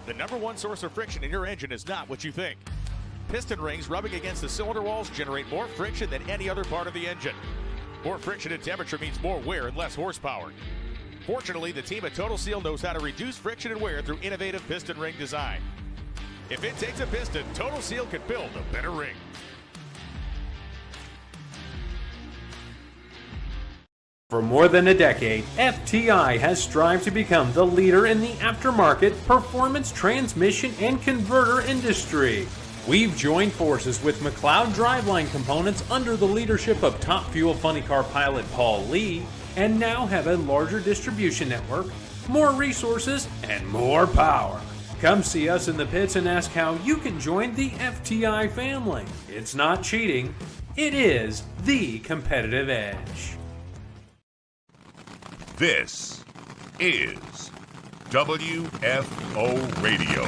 The number one source of friction in your engine is not what you think. Piston rings rubbing against the cylinder walls generate more friction than any other part of the engine. More friction and temperature means more wear and less horsepower. Fortunately, the team at Total Seal knows how to reduce friction and wear through innovative piston ring design. If it takes a piston, Total Seal can build a better ring. For more than a decade, FTI has strived to become the leader in the aftermarket performance transmission and converter industry. We've joined forces with McLeod Driveline Components under the leadership of Top Fuel Funny Car pilot Paul Lee, and now have a larger distribution network, more resources, and more power. Come see us in the pits and ask how you can join the FTI family. It's not cheating, it is the competitive edge. This is WFO Radio.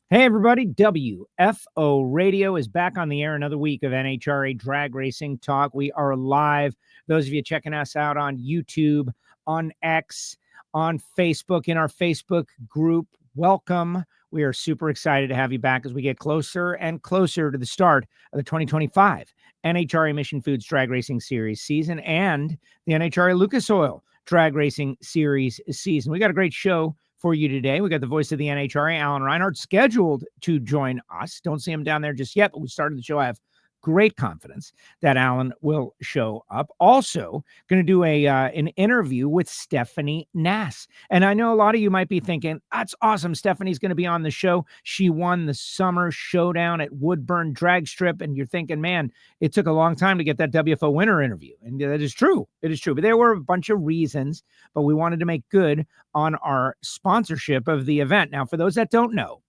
Hey everybody, WFO Radio is back on the air. Another week of NHRA Drag Racing Talk. We are live. Those of you checking us out on YouTube, on X, on Facebook, in our Facebook group, welcome. We are super excited to have you back as we get closer and closer to the start of the 2025 NHRA Mission Foods Drag Racing Series season and the NHRA Lucas Oil Drag Racing Series season. We got a great show for you today. We got the voice of the NHRA, Alan Reinhart, scheduled to join us. Don't see him down there just yet, but we started the show. I have great confidence that Alan will show up. Also, going to do an interview with Stephanie Nass. And I know a lot of you might be thinking, that's awesome. Stephanie's going to be on the show. She won the Summer Showdown at Woodburn Dragstrip. And you're thinking, man, it took a long time to get that WFO winner interview. And that is true. It is true. But there were a bunch of reasons, but we wanted to make good on our sponsorship of the event. Now, for those that don't know,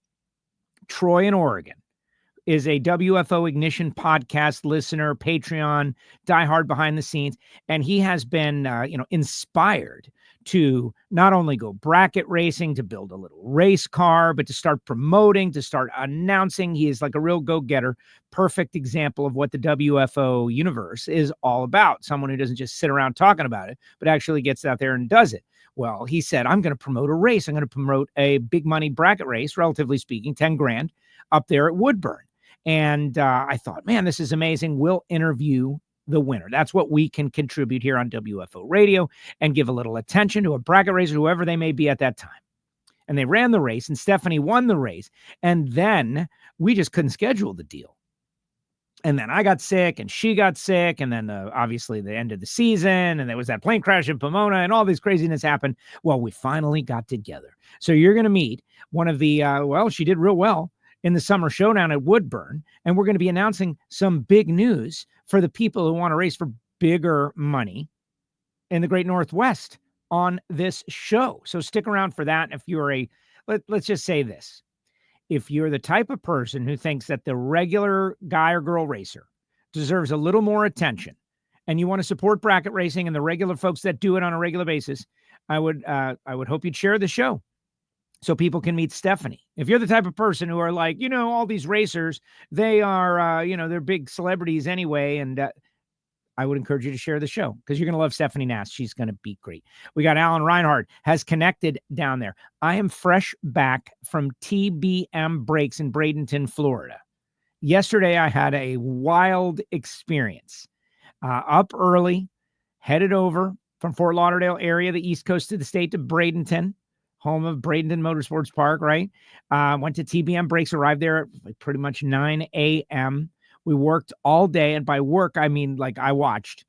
Troy in Oregon is a WFO Ignition podcast listener, Patreon, diehard behind the scenes, and he has been, inspired to not only go bracket racing, to build a little race car, but to start promoting, to start announcing. He is like a real go-getter, perfect example of what the WFO universe is all about. Someone who doesn't just sit around talking about it, but actually gets out there and does it. Well, he said, I'm going to promote a race. I'm going to promote a big money bracket race, relatively speaking, 10 grand up there at Woodburn. And I thought, man, this is amazing. We'll interview the winner. That's what we can contribute here on WFO Radio and give a little attention to a bracket racer, whoever they may be at that time. And they ran the race, and Stephanie won the race. And then we just couldn't schedule the deal. And then I got sick, and she got sick, and then obviously the end of the season, and there was that plane crash in Pomona, and all this craziness happened. Well, we finally got together. So you're going to meet one of the, she did real well in the Summer Showdown at Woodburn, and we're going to be announcing some big news for the people who want to race for bigger money in the Great Northwest on this show. So stick around for that. If you're let's just say this. If you're the type of person who thinks that the regular guy or girl racer deserves a little more attention, and you want to support bracket racing and the regular folks that do it on a regular basis, I would hope you'd share the show so people can meet Stephanie. If you're the type of person who are like, all these racers, they are, they're big celebrities anyway. And I would encourage you to share the show because you're going to love Stephanie Nass. She's going to be great. We got Alan Reinhart has connected down there. I am fresh back from TBM Brakes in Bradenton, Florida. Yesterday, I had a wild experience. Up early, headed over from Fort Lauderdale area, the east coast of the state, to Bradenton, home of Bradenton Motorsports Park, right? Went to TBM Brakes, arrived there at pretty much 9 a.m. We worked all day, and by work, I mean, like, I watched.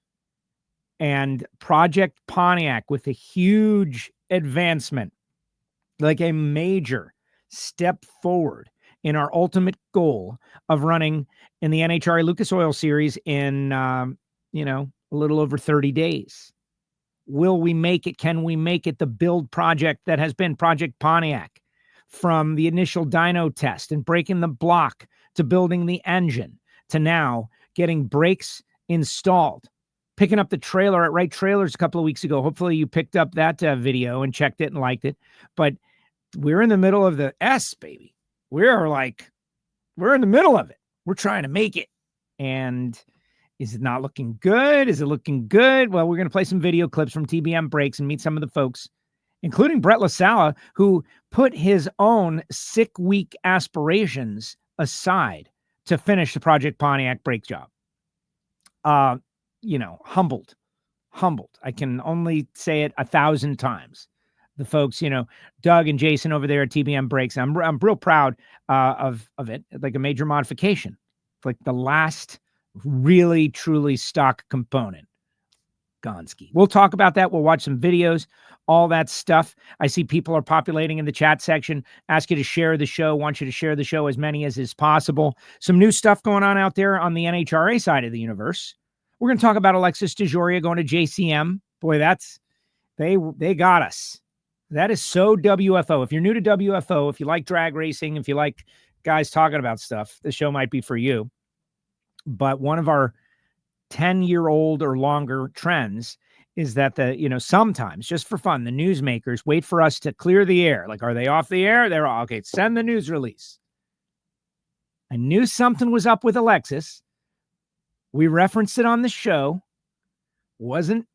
And Project Pontiac with a huge advancement, like a major step forward in our ultimate goal of running in the NHRA Lucas Oil Series in, a little over 30 days. Will we make it? Can we make it? The build project that has been Project Pontiac, from the initial dyno test and breaking the block to building the engine to now getting brakes installed, picking up the trailer at Wright Trailers a couple of weeks ago. Hopefully you picked up that video and checked it and liked it. But we're in the middle of the S, baby. We're in the middle of it. We're trying to make it. And is it not looking good? Is it looking good? Well, we're going to play some video clips from TBM Brakes and meet some of the folks including Brett LaSalla, who put his own sick week aspirations aside to finish the Project Pontiac brake job. Humbled. I can only say it 1,000 times. The folks, Doug and Jason over there at TBM Brakes, I'm real proud of it. Like a major modification, like the last really truly stock component. Gonski. We'll talk about that. We'll watch some videos, all that stuff. I see people are populating in the chat section. Ask you to share the show. Want you to share the show as many as is possible. Some new stuff going on out there on the NHRA side of the universe. We're going to talk about Alexis DeJoria going to JCM. Boy, they got us. That is so WFO. If you're new to WFO, if you like drag racing, if you like guys talking about stuff, the show might be for you. But one of our 10-year-old or longer trends is that sometimes, just for fun, the newsmakers wait for us to clear the air. Like, are they off the air? They're all, okay, send the news release. I knew something was up with Alexis. We referenced it on the show. Wasn't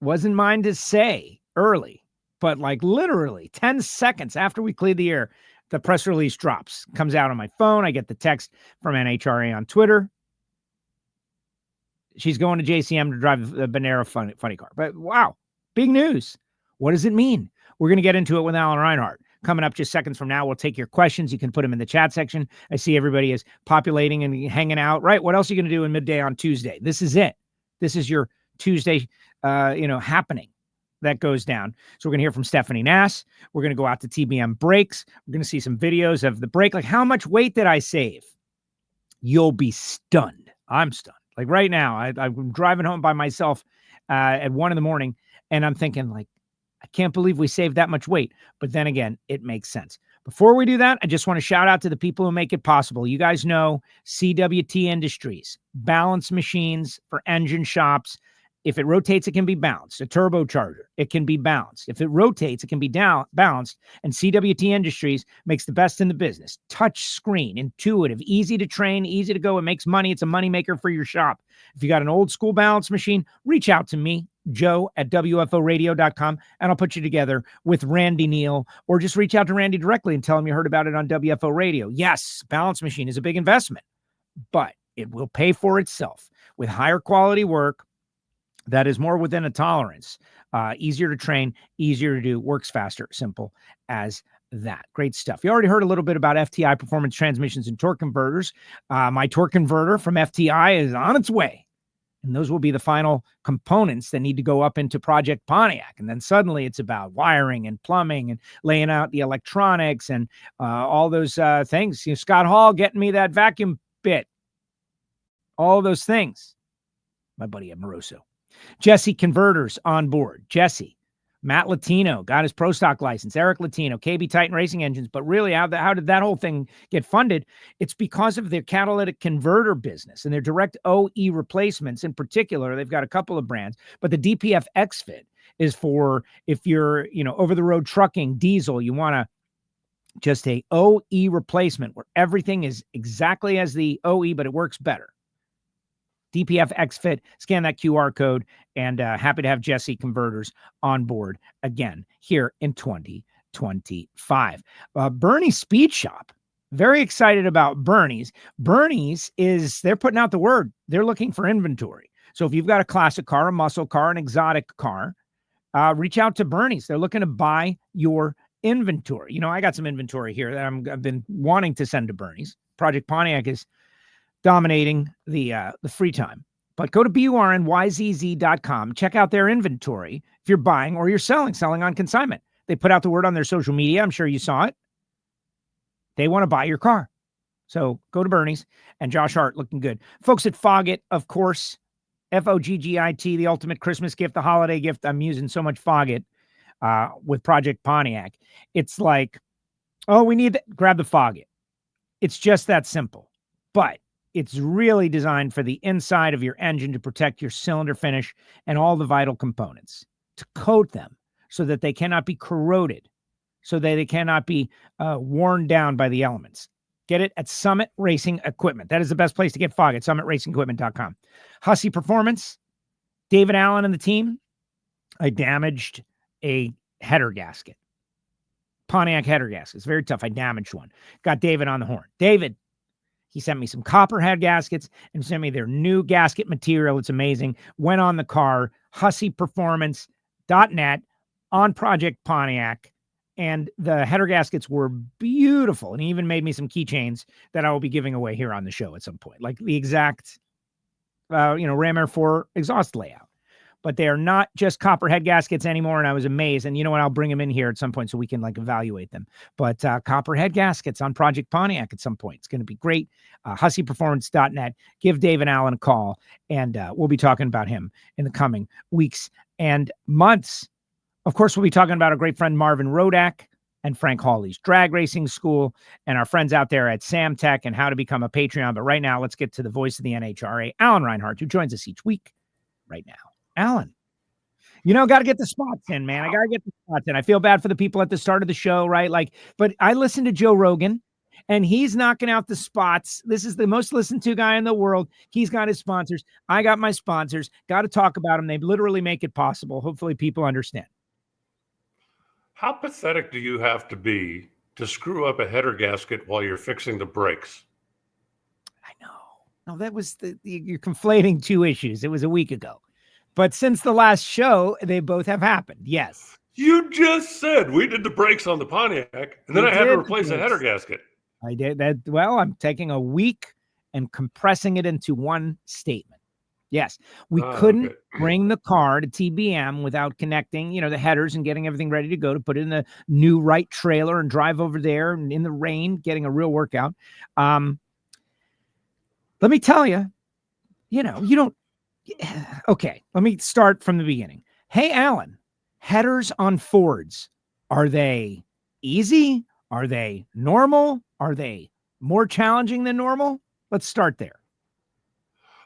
mine to say early, but like literally 10 seconds after we cleared the air, the press release drops, comes out on my phone. I get the text from NHRA on Twitter. She's going to JCM to drive the Bonero funny car. But wow, big news. What does it mean? We're going to get into it with Alan Reinhart. Coming up just seconds from now, we'll take your questions. You can put them in the chat section. I see everybody is populating and hanging out. Right? What else are you going to do in midday on Tuesday? This is it. This is your Tuesday, happening that goes down. So we're going to hear from Stephanie Nass. We're going to go out to TBM Brakes. We're going to see some videos of the brake. Like, how much weight did I save? You'll be stunned. I'm stunned. Like right now, I'm driving home by myself at 1 a.m, and I'm thinking, like, I can't believe we saved that much weight. But then again, it makes sense. Before we do that, I just want to shout out to the people who make it possible. You guys know CWT Industries, balance machines for engine shops. If it rotates, it can be balanced. A turbocharger, it can be balanced. If it rotates, it can be balanced. And CWT Industries makes the best in the business. Touch screen, intuitive, easy to train, easy to go. It makes money. It's a moneymaker for your shop. If you got an old school balance machine, reach out to me, Joe at WFOradio.com, and I'll put you together with Randy Neal, or just reach out to Randy directly and tell him you heard about it on WFO Radio. Yes, balance machine is a big investment, but it will pay for itself with higher quality work that is more within a tolerance, easier to train, easier to do, works faster, simple as that. Great stuff. You already heard a little bit about FTI Performance Transmissions and Torque Converters. My torque converter from FTI is on its way. And those will be the final components that need to go up into Project Pontiac. And then suddenly it's about wiring and plumbing and laying out the electronics and all those things. Scott Hall getting me that vacuum bit. All those things. My buddy Amoroso. Jesse Converters on board. Jesse. Matt Latino got his Pro Stock license. Eric Latino, KB Titan Racing Engines. But really, how did that whole thing get funded? It's because of their catalytic converter business and their direct OE replacements. In particular, they've got a couple of brands, but the DPF XFit is for if you're, over-the-road trucking, diesel, you want to just a OE replacement where everything is exactly as the OE, but it works better. DPF XFit, scan that QR code, and happy to have Jesse Converters on board again here in 2025. Bernie's Speed Shop, very excited about Bernie's. Bernie's they're putting out the word. They're looking for inventory. So if you've got a classic car, a muscle car, an exotic car, reach out to Bernie's. They're looking to buy your inventory. I got some inventory here that I've been wanting to send to Bernie's. Project Pontiac is dominating the free time. But go to BURNYZZ.com. Check out their inventory if you're buying or you're selling on consignment. They put out the word on their social media. I'm sure you saw it. They want to buy your car. So go to Bernie's, and Josh Hart looking good. Folks at Foggit, of course, Foggit, the ultimate Christmas gift, the holiday gift. I'm using so much Foggit with Project Pontiac. It's like, we need to grab the Foggit. It's just that simple. But it's really designed for the inside of your engine to protect your cylinder finish and all the vital components, to coat them so that they cannot be corroded, so that they cannot be worn down by the elements. Get it at Summit Racing Equipment. That is the best place to get Foggit, summitracingequipment.com. Hussey Performance, David Allen and the team. I damaged a header gasket. Pontiac header gasket. It's very tough. I damaged one. Got David on the horn. David, he sent me some copper head gaskets and sent me their new gasket material. It's amazing. Went on the car, HusseyPerformance.net on Project Pontiac. And the header gaskets were beautiful. And he even made me some keychains that I will be giving away here on the show at some point. Like the exact, Ram Air 4 exhaust layout. But they are not just copper head gaskets anymore. And I was amazed. And you know what? I'll bring them in here at some point so we can evaluate them. But copper head gaskets on Project Pontiac at some point. It's going to be great. HusseyPerformance.net. Give Dave and Alan a call. And we'll be talking about him in the coming weeks and months. Of course, we'll be talking about our great friend Marvin Rodak and Frank Hawley's Drag Racing School and our friends out there at Samtech and how to become a Patreon. But right now, let's get to the voice of the NHRA, Alan Reinhart, who joins us each week right now. Alan, got to get the spots in, man. I got to get the spots in. I feel bad for the people at the start of the show, right? But I listen to Joe Rogan and he's knocking out the spots. This is the most listened to guy in the world. He's got his sponsors. I got my sponsors. Got to talk about them. They literally make it possible. Hopefully people understand. How pathetic do you have to be to screw up a header gasket while you're fixing the brakes? I know. No, that was you're conflating two issues. It was a week ago. But since the last show, they both have happened. Yes. You just said we did the brakes on the Pontiac, and then I had to replace a header gasket. I did that. Well, I'm taking a week and compressing it into one statement. Yes. We couldn't bring the car to TBM without connecting, the headers and getting everything ready to go to put it in the new right trailer and drive over there and in the rain, getting a real workout. Let me tell you, you don't. Okay, let me start from the beginning. Hey, Alan, headers on Fords, are they easy? Are they normal? Are they more challenging than normal? Let's start there.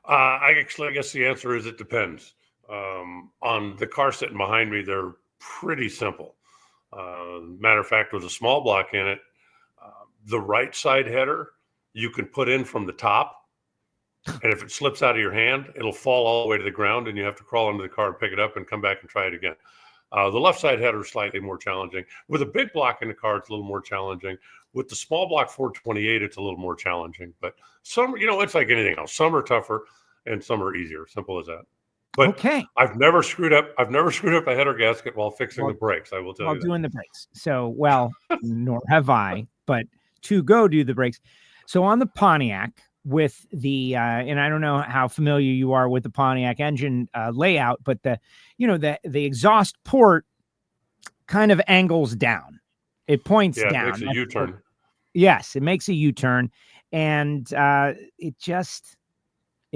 I guess the answer is it depends. On the car sitting behind me, they're pretty simple. Matter of fact, with a small block in it, the right side header you can put in from the top. And if it slips out of your hand, it'll fall all the way to the ground and you have to crawl into the car and pick it up and come back and try it again. The left side header is slightly more challenging. With a big block in the car, it's a little more challenging. With the small block 428, it's a little more challenging. But some, it's like anything else. Some are tougher and some are easier. Simple as that. But okay. I've never screwed up a header gasket while fixing the brakes. I will tell you. While doing the brakes. So, nor have I, but to go do the brakes. So on the Pontiac, with the and I don't know how familiar you are with the Pontiac engine layout, but the exhaust port kind of angles down. It points down. It makes a U-turn. Yes, it makes a U-turn, and it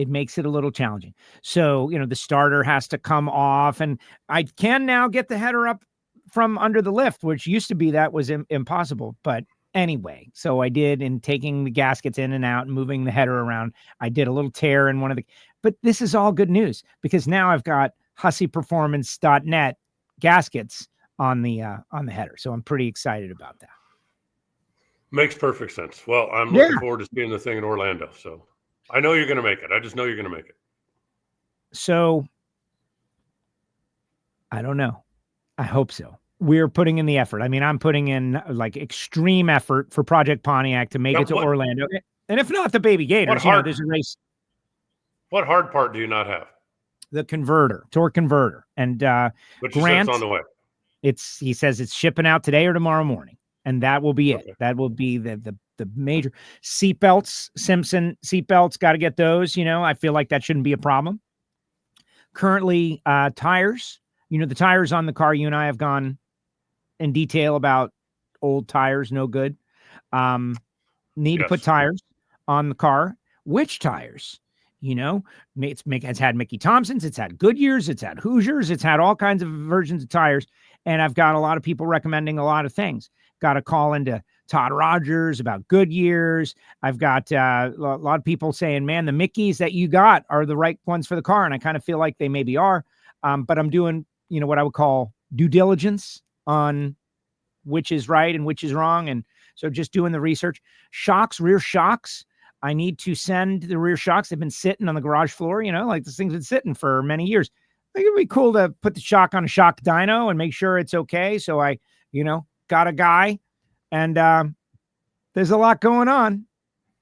makes it a little challenging. So, the starter has to come off, and I can now get the header up from under the lift, which used to be that was impossible, but anyway, so I did in taking the gaskets in and out and moving the header around. I did a little tear in one of but this is all good news because now I've got HusseyPerformance.net gaskets on the header. So I'm pretty excited about that. Makes perfect sense. Well, I'm looking forward to seeing the thing in Orlando. So I know you're going to make it. I just know you're going to make it. So I don't know. I hope so. We're putting in the effort. I mean, I'm putting in extreme effort for Project Pontiac to make it to Orlando. And if not the Baby Gators, there's a race. What hard part do you not have? The torque converter. And but Grant, it's on the way. He says it's shipping out today or tomorrow morning. And that will be it. That will be the major seatbelts, Simpson seatbelts. Got to get those. I feel like that shouldn't be a problem. Currently, tires. The tires on the car, you and I have gone in detail about old tires, no good. Need to put tires on the car. Which tires? It's had Mickey Thompson's, it's had Goodyear's, it's had Hoosiers, it's had all kinds of versions of tires. And I've got a lot of people recommending a lot of things. Got to call into Todd Rogers about Goodyear's. I've got a lot of people saying, man, the Mickeys that you got are the right ones for the car. And I kind of feel like they maybe are. But I'm doing, what I would call due diligence on which is right and which is wrong. And so just doing the research. Rear shocks. I need to send the rear shocks. They've been sitting on the garage floor, this thing's been sitting for many years. think it'd be cool to put the shock on a shock dyno and make sure it's okay. So I, got a guy, and there's a lot going on.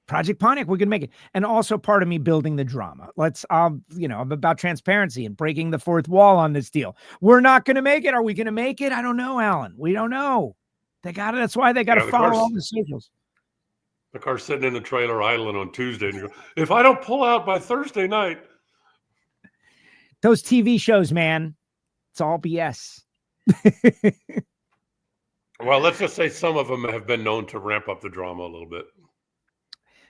Project Pontiac, we can make it. And also part of me building the drama. I'm about transparency and breaking the fourth wall on this deal. We're not going to make it. Are we going to make it? I don't know, Alan. We don't know. That's why they got to follow all the socials. The car's sitting in the trailer idling on Tuesday. And you go, if I don't pull out by Thursday night. Those TV shows, man, it's all BS. Well, let's just say some of them have been known to ramp up the drama a little bit.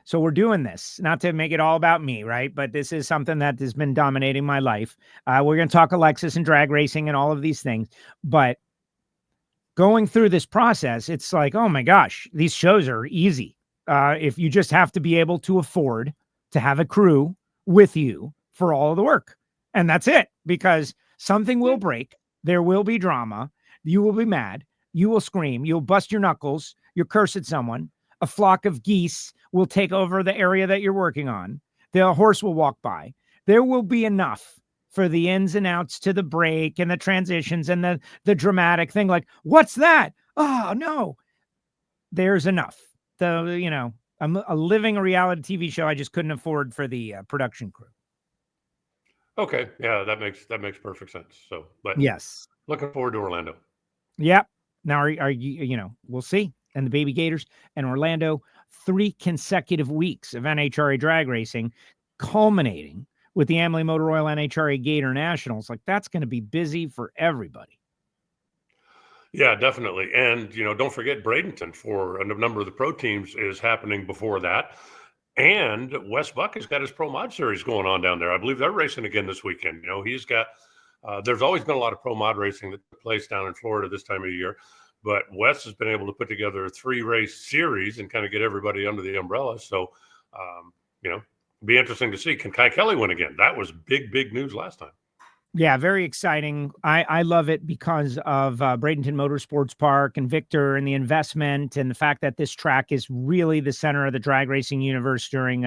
So we're doing this, not to make it all about me, right? But this is something that has been dominating my life. We're going to talk Alexis and drag racing and all of these things. But going through this process, it's like, oh my gosh, these shows are easy. If you just have to be able to afford to have a crew with you for all of the work. And that's it, because something will break. There will be drama. You will be mad. You will scream. You'll bust your knuckles. You'll curse at someone. A flock of geese will take over the area that you're working on. The horse will walk by. There will be enough for the ins and outs to the break and the transitions and the dramatic thing. Like, what's that? Oh, no. There's enough. I'm living a reality TV show. I just couldn't afford for the production crew. Okay. Yeah, that makes perfect sense. So, but yes, looking forward to Orlando. Yep. Now, are you, we'll see. And the Baby Gators and Orlando, 3 consecutive weeks of NHRA drag racing, culminating with the Amalie Motor Oil NHRA Gator Nationals. Like, that's going to be busy for everybody. Yeah, definitely. And, don't forget Bradenton for a number of the pro teams is happening before that. And Wes Buck has got his Pro Mod Series going on down there. I believe they're racing again this weekend. He's got, there's always been a lot of Pro Mod racing that takes place down in Florida this time of year. But Wes has been able to put together a 3-race series and kind of get everybody under the umbrella. So, be interesting to see. Can Kai Kelly win again? That was big news last time. Yeah, very exciting. I love it because of Bradenton Motorsports Park and Victor and the investment and the fact that this track is really the center of the drag racing universe during,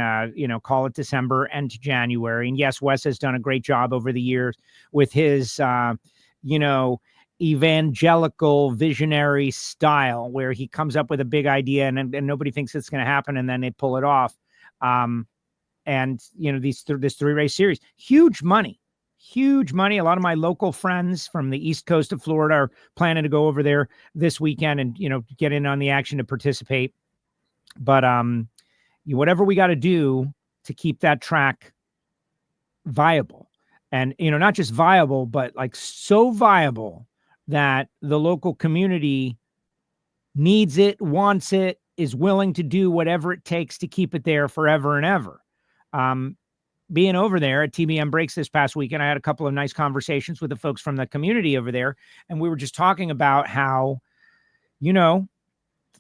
call it December and January. And yes, Wes has done a great job over the years with his, evangelical visionary style where he comes up with a big idea and nobody thinks it's going to happen and then they pull it off. This 3-race series, huge money. A lot of my local friends from the East Coast of Florida are planning to go over there this weekend and, get in on the action to participate. But whatever we got to do to keep that track viable and, not just viable, but like so viable that the local community needs it, wants it, is willing to do whatever it takes to keep it there forever and ever. Being over there at TBM Brakes this past weekend, I had a couple of nice conversations with the folks from the community over there. And we were just talking about how,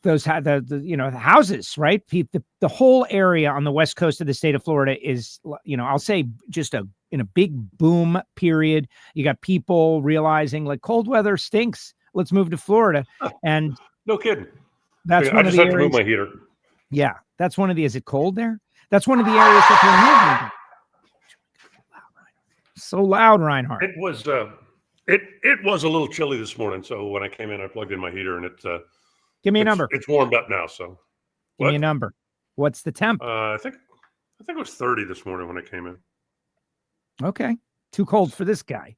those had the houses, right? The whole area on the west coast of the state of Florida is, I'll say just in a big boom period. You got people realizing like cold weather stinks. Let's move to Florida. And no kidding. That's one I of just the have areas. To move my heater. Yeah. That's one of the, is it cold there? That's one of the areas that they're moving. So loud, Reinhart. It was it was a little chilly this morning. So when I came in, I plugged in my heater and give me a number. It's warmed up now. So give me a number. What's the temp? I think it was 30 this morning when I came in. Okay. Too cold for this guy.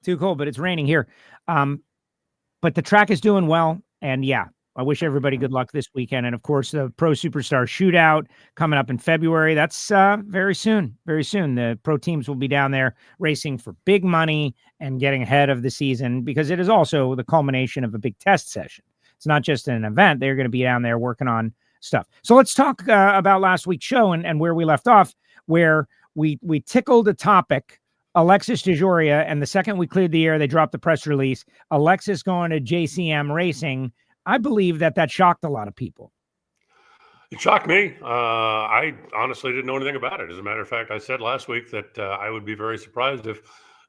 Too cold, but it's raining here. But the track is doing well. And yeah, I wish everybody good luck this weekend. And of course, the Pro Superstar Shootout coming up in February. That's very soon. Very soon. The pro teams will be down there racing for big money and getting ahead of the season because it is also the culmination of a big test session. It's not just an event. They're going to be down there working on stuff. So let's talk about last week's show and where we left off, where we tickled a topic, Alexis DeJoria, and the second we cleared the air, they dropped the press release. Alexis going to JCM Racing. I believe that shocked a lot of people. It shocked me. I honestly didn't know anything about it. As a matter of fact, I said last week that I would be very surprised if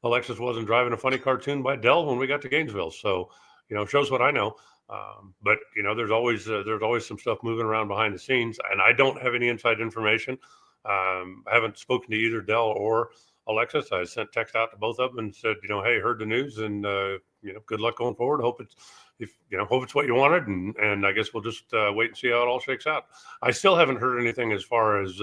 Alexis wasn't driving a funny cartoon by Dell when we got to Gainesville. So, shows what I know. But there's always some stuff moving around behind the scenes, and I don't have any inside information. I haven't spoken to either Dell or Alexis. I sent text out to both of them and said, hey, heard the news, and good luck going forward. Hope it's what you wanted, and I guess we'll just wait and see how it all shakes out. I still haven't heard anything as far as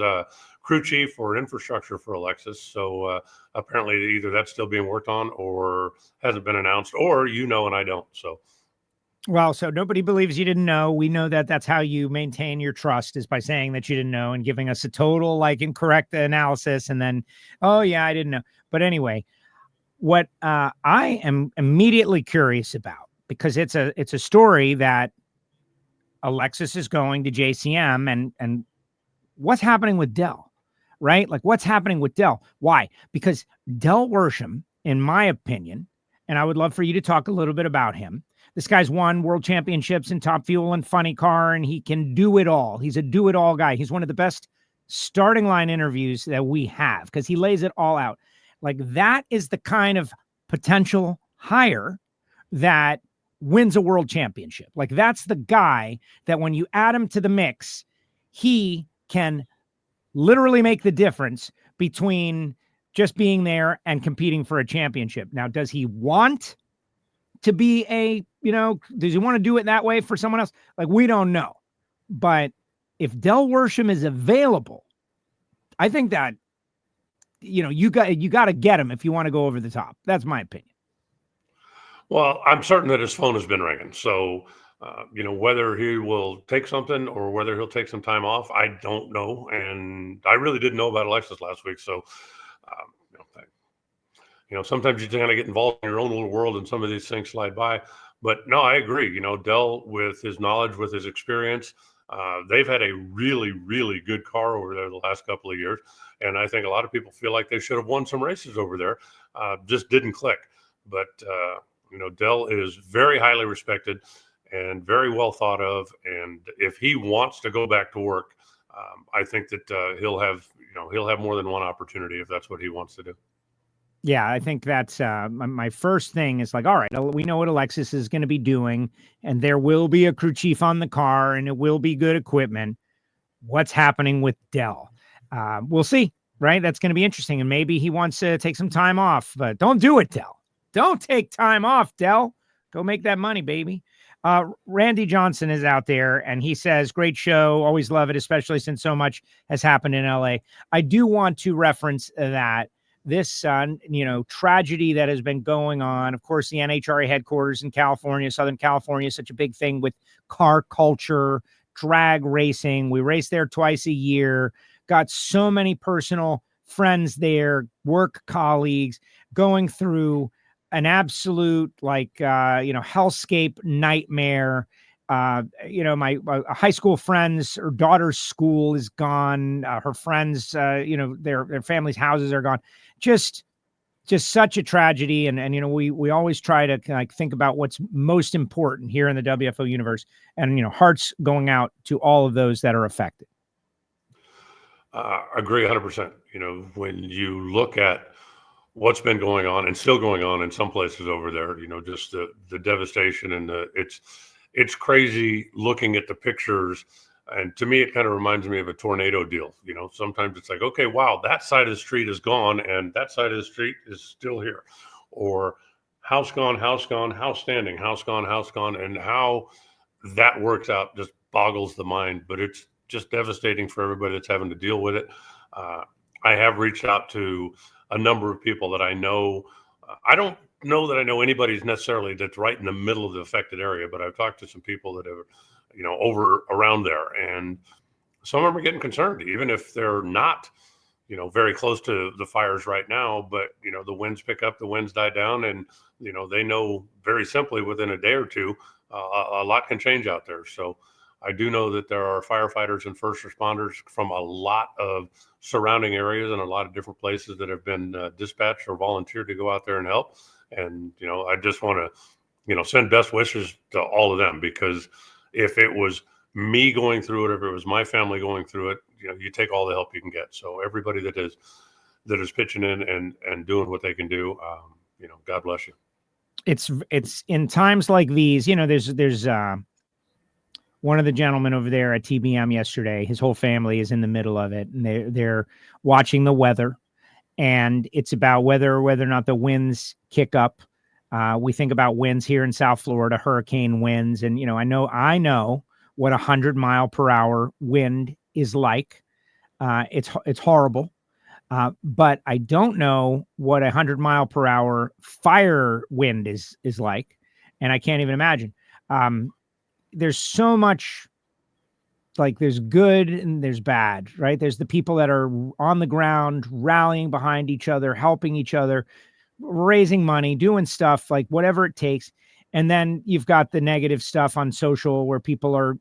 crew chief or infrastructure for Alexis. So apparently either that's still being worked on or hasn't been announced, or and I don't. So. Well, so nobody believes you didn't know. We know that that's how you maintain your trust, is by saying that you didn't know and giving us a total incorrect analysis. And then, oh yeah, I didn't know. But anyway, what I am immediately curious about, because it's a story that Alexis is going to JCM, and what's happening with Dell, right? Like, what's happening with Dell? Why? Because Del Worsham, in my opinion, and I would love for you to talk a little bit about him. This guy's won world championships in Top Fuel and Funny Car, and he can do it all. He's a do-it-all guy. He's one of the best starting line interviews that we have, because he lays it all out. Like, that is the kind of potential hire that wins a world championship. Like, that's the guy that when you add him to the mix, he can literally make the difference between just being there and competing for a championship. Now, does he want to be does he want to do it that way for someone else? Like, we don't know. But if Del Worsham is available, I think that, you got to get him if you want to go over the top. That's my opinion. Well, I'm certain that his phone has been ringing. So, whether he will take something or whether he'll take some time off, I don't know. And I really didn't know about Alexis last week. So, sometimes you kind of get involved in your own little world and some of these things slide by. But no, I agree. Dell, with his knowledge, with his experience, they've had a really, really good car over there the last couple of years. And I think a lot of people feel like they should have won some races over there. Just didn't click. But, Dell is very highly respected and very well thought of. And if he wants to go back to work, I think that he'll have more than one opportunity if that's what he wants to do. Yeah, I think that's my first thing is like, all right, we know what Alexis is going to be doing, and there will be a crew chief on the car, and it will be good equipment. What's happening with Dell? We'll see, right? That's going to be interesting, and maybe he wants to take some time off, but don't do it, Dell. Don't take time off, Dell. Go make that money, baby. Randy Johnson is out there, and he says, great show. Always love it, especially since so much has happened in LA. I do want to reference that this, tragedy that has been going on. Of course, the NHRA headquarters in California, Southern California, is such a big thing with car culture, drag racing. We race there twice a year. Got so many personal friends there, work colleagues, going through an absolute hellscape nightmare. My high school friends, her daughter's school is gone. Her friends, their family's houses are gone. Just such a tragedy. And we always try to think about what's most important here in the WFO universe. And, hearts going out to all of those that are affected. Agree 100%. When you look at what's been going on and still going on in some places over there, just the devastation and it's crazy looking at the pictures. And to me, it kind of reminds me of a tornado deal. Sometimes it's like, okay, wow, that side of the street is gone and that side of the street is still here. Or house gone, house standing, house gone. And how that works out just boggles the mind. But it's just devastating for everybody that's having to deal with it. I have reached out to a number of people that I know. I don't know that I know anybody necessarily that's right in the middle of the affected area, but I've talked to some people that are, over around there, and some of them are getting concerned, even if they're not, very close to the fires right now. But, the winds pick up, the winds die down, and, they know very simply within a day or two, a lot can change out there. So I do know that there are firefighters and first responders from a lot of surrounding areas and a lot of different places that have been dispatched or volunteered to go out there and help. And, I just want to, send best wishes to all of them, because if it was me going through it, if it was my family going through it, you take all the help you can get. So everybody that is pitching in and doing what they can do, God bless you. It's in times like these, there's one of the gentlemen over there at TBM yesterday, his whole family is in the middle of it, and they're watching the weather. and it's about whether or not the winds kick up. We think about winds here in South Florida, hurricane winds, and I know what 100-mile-per-hour wind is like. It's horrible. But I don't know what 100-mile-per-hour fire wind is like, and I can't even imagine. There's so much, like, there's good and there's bad, right? There's the people that are on the ground, rallying behind each other, helping each other, raising money, doing stuff, like whatever it takes. And then you've got the negative stuff on social where people are,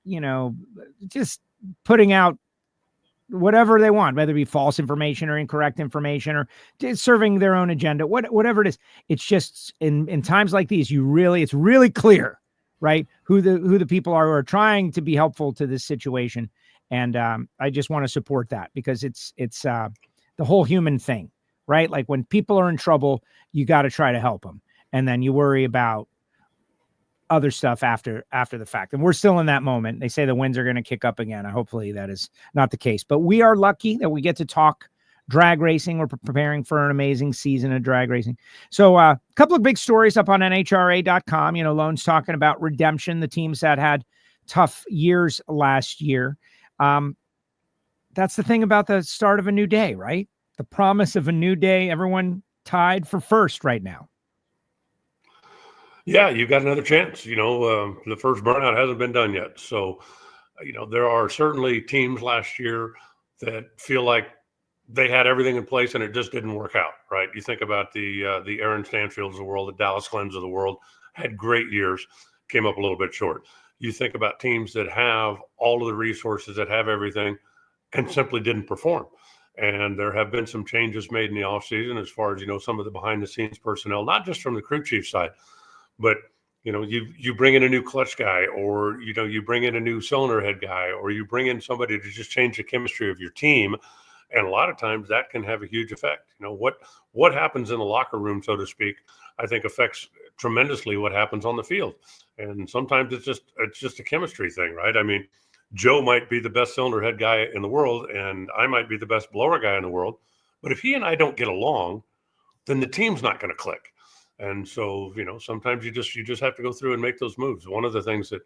just putting out whatever they want, whether it be false information or incorrect information or serving their own agenda, whatever it is. It's just in times like these, it's really clear, right, who the people are who are trying to be helpful to this situation. And I just want to support that, because it's the whole human thing, right? Like, when people are in trouble, you got to try to help them, and then you worry about other stuff after the fact. And we're still in that moment. They say the winds are going to kick up again. Hopefully that is not the case, but we are lucky that we get to talk drag racing. We're preparing for an amazing season of drag racing. So a couple of big stories up on NHRA.com. Lone's talking about redemption, the teams that had tough years last year. That's the thing about the start of a new day, right? The promise of a new day. Everyone tied for first right now. Yeah, you've got another chance. The first burnout hasn't been done yet. So, there are certainly teams last year that feel like they had everything in place and it just didn't work out, right? You think about the Aaron Stanfields of the world, the Dallas Glens of the world, had great years, came up a little bit short. You think about teams that have all of the resources, that have everything, and simply didn't perform. And there have been some changes made in the offseason as far as, some of the behind-the-scenes personnel, not just from the crew chief side, but, you bring in a new clutch guy, or, you bring in a new cylinder head guy, or you bring in somebody to just change the chemistry of your team. And a lot of times that can have a huge effect. What happens in the locker room, so to speak, I think affects tremendously what happens on the field. And sometimes it's just a chemistry thing, right? I mean, Joe might be the best cylinder head guy in the world, and I might be the best blower guy in the world. But if he and I don't get along, then the team's not going to click. And so, sometimes you just have to go through and make those moves. One of the things that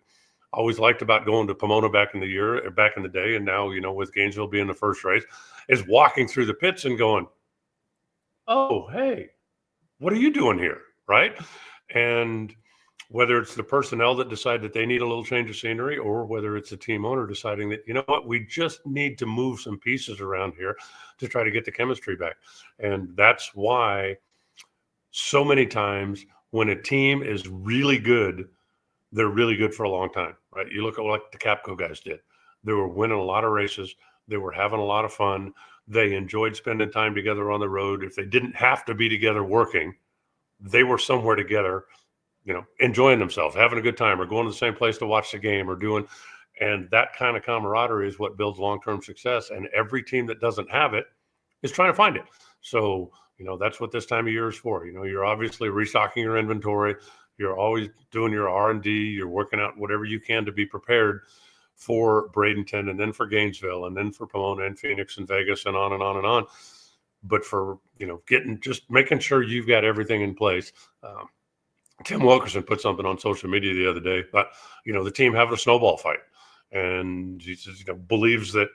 I always liked about going to Pomona back in the day, and now, with Gainesville being the first race, is walking through the pits and going, oh, hey, what are you doing here? Right. And whether it's the personnel that decide that they need a little change of scenery, or whether it's the team owner deciding that, we just need to move some pieces around here to try to get the chemistry back. And that's why so many times when a team is really good, they're really good for a long time, right? You look at what the Capco guys did. They were winning a lot of races. They were having a lot of fun. They enjoyed spending time together on the road. If they didn't have to be together working, they were somewhere together, enjoying themselves, having a good time, or going to the same place to watch the game, or doing. And that kind of camaraderie is what builds long-term success. And every team that doesn't have it is trying to find it. So, that's what this time of year is for. You're obviously restocking your inventory. You're always doing your R&D. You're working out whatever you can to be prepared for Bradenton, and then for Gainesville, and then for Pomona and Phoenix and Vegas, and on and on and on. But for, just making sure you've got everything in place. Tim Wilkerson put something on social media the other day about, the team having a snowball fight. And he says, believes that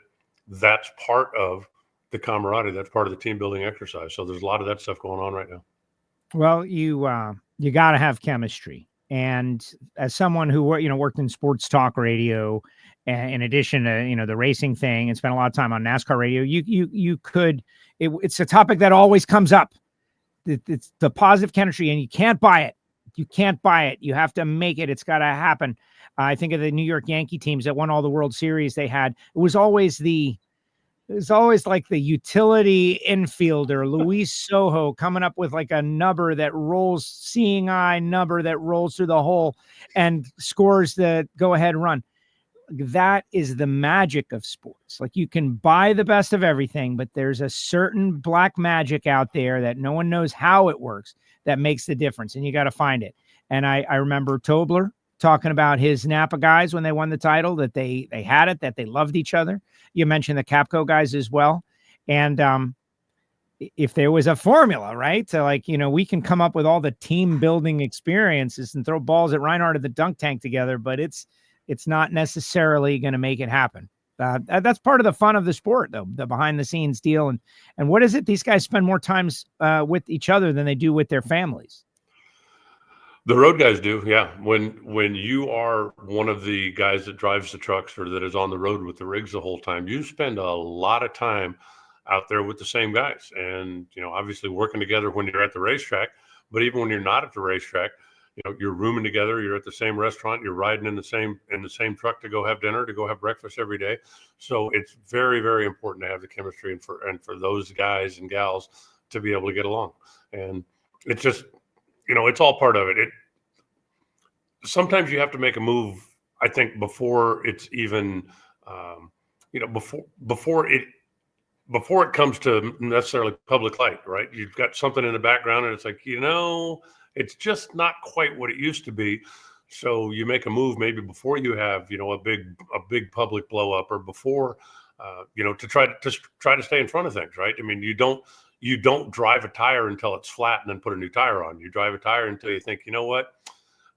that's part of the camaraderie. That's part of the team building exercise. So there's a lot of that stuff going on right now. Well, you got to have chemistry. And as someone who, worked in sports talk radio, and in addition to, the racing thing, and spent a lot of time on NASCAR radio, it's a topic that always comes up. It's the positive chemistry, and you can't buy it. You can't buy it. You have to make it. It's got to happen. I think of the New York Yankee teams that won all the World Series they had. It was always like the utility infielder, Luis Sojo, coming up with like a number that rolls, seeing eye number that rolls through the hole and scores the go-ahead run. That is the magic of sports. Like, you can buy the best of everything, but there's a certain black magic out there that no one knows how it works that makes the difference, and you got to find it. And I remember Tobler talking about his Napa guys when they won the title, that they had it, that they loved each other. You mentioned the Capco guys as well. And if there was a formula, right? To like, we can come up with all the team building experiences and throw balls at Reinhart at the dunk tank together, but it's not necessarily going to make it happen. That's part of the fun of the sport, though, the behind the scenes deal. And what is it? These guys spend more times with each other than they do with their families. The road guys do. Yeah. When you are one of the guys that drives the trucks or that is on the road with the rigs the whole time, you spend a lot of time out there with the same guys, and obviously working together when you're at the racetrack, but even when you're not at the racetrack, you're rooming together, you're at the same restaurant, you're riding in the same truck to go have dinner, to go have breakfast every day. So it's very, very important to have the chemistry and for those guys and gals to be able to get along. And it's just, it's all part of it. Sometimes you have to make a move, I think, before it's even before it comes to necessarily public light, right? You've got something in the background and it's like, it's just not quite what it used to be. So you make a move maybe before you have, a big public blow up, or before, to try to stay in front of things, right? I mean, you don't drive a tire until it's flat and then put a new tire on. You drive a tire until you think,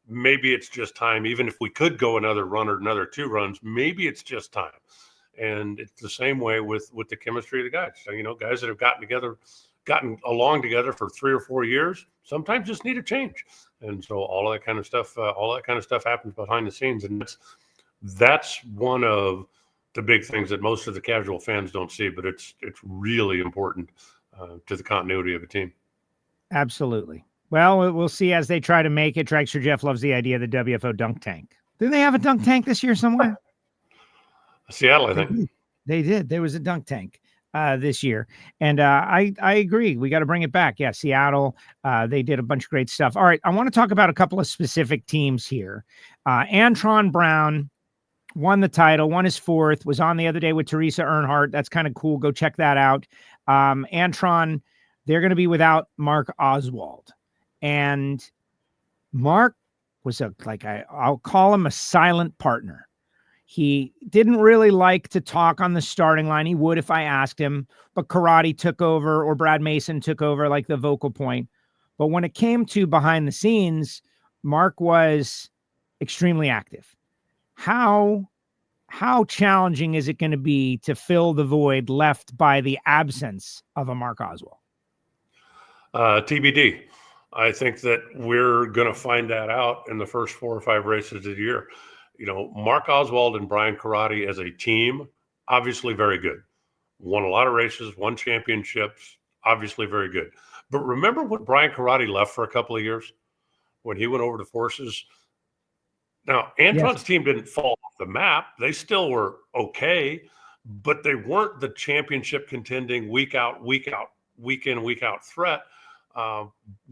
maybe it's just time. Even if we could go another run or another 2 runs, maybe it's just time. And it's the same way with the chemistry of the guys. So, guys that have gotten along together for 3 or 4 years, sometimes just need a change. And so all of that kind of stuff happens behind the scenes. And that's one of the big things that most of the casual fans don't see, but it's really important to the continuity of a team. Absolutely. Well, we'll see as they try to make it. Dragster Jeff loves the idea of the WFO dunk tank. Didn't they have a dunk tank this year somewhere? Seattle, I think. They did. There was a dunk tank this year. And I agree. We got to bring it back. Yeah, Seattle, they did a bunch of great stuff. All right, I want to talk about a couple of specific teams here. Antron Brown won the title, won his 4th, was on the other day with Teresa Earnhardt. That's kind of cool. Go check that out. Antron, they're going to be without Mark Oswald. And Mark was I'll call him a silent partner. He didn't really like to talk on the starting line. He would if I asked him, but Karate took over, or Brad Mason took over like the vocal point. But when it came to behind the scenes, Mark was extremely active. How challenging is it going to be to fill the void left by the absence of a Mark Oswald? TBD. I think that we're going to find that out in the first 4 or 5 races of the year. Mark Oswald and Brian Karate as a team, obviously very good. Won a lot of races, won championships, obviously very good. But remember when Brian Karate left for a couple of years, when he went over to Forces? Now, Antron's team didn't fall off the map. They still were okay, but they weren't the championship contending week in, week out threat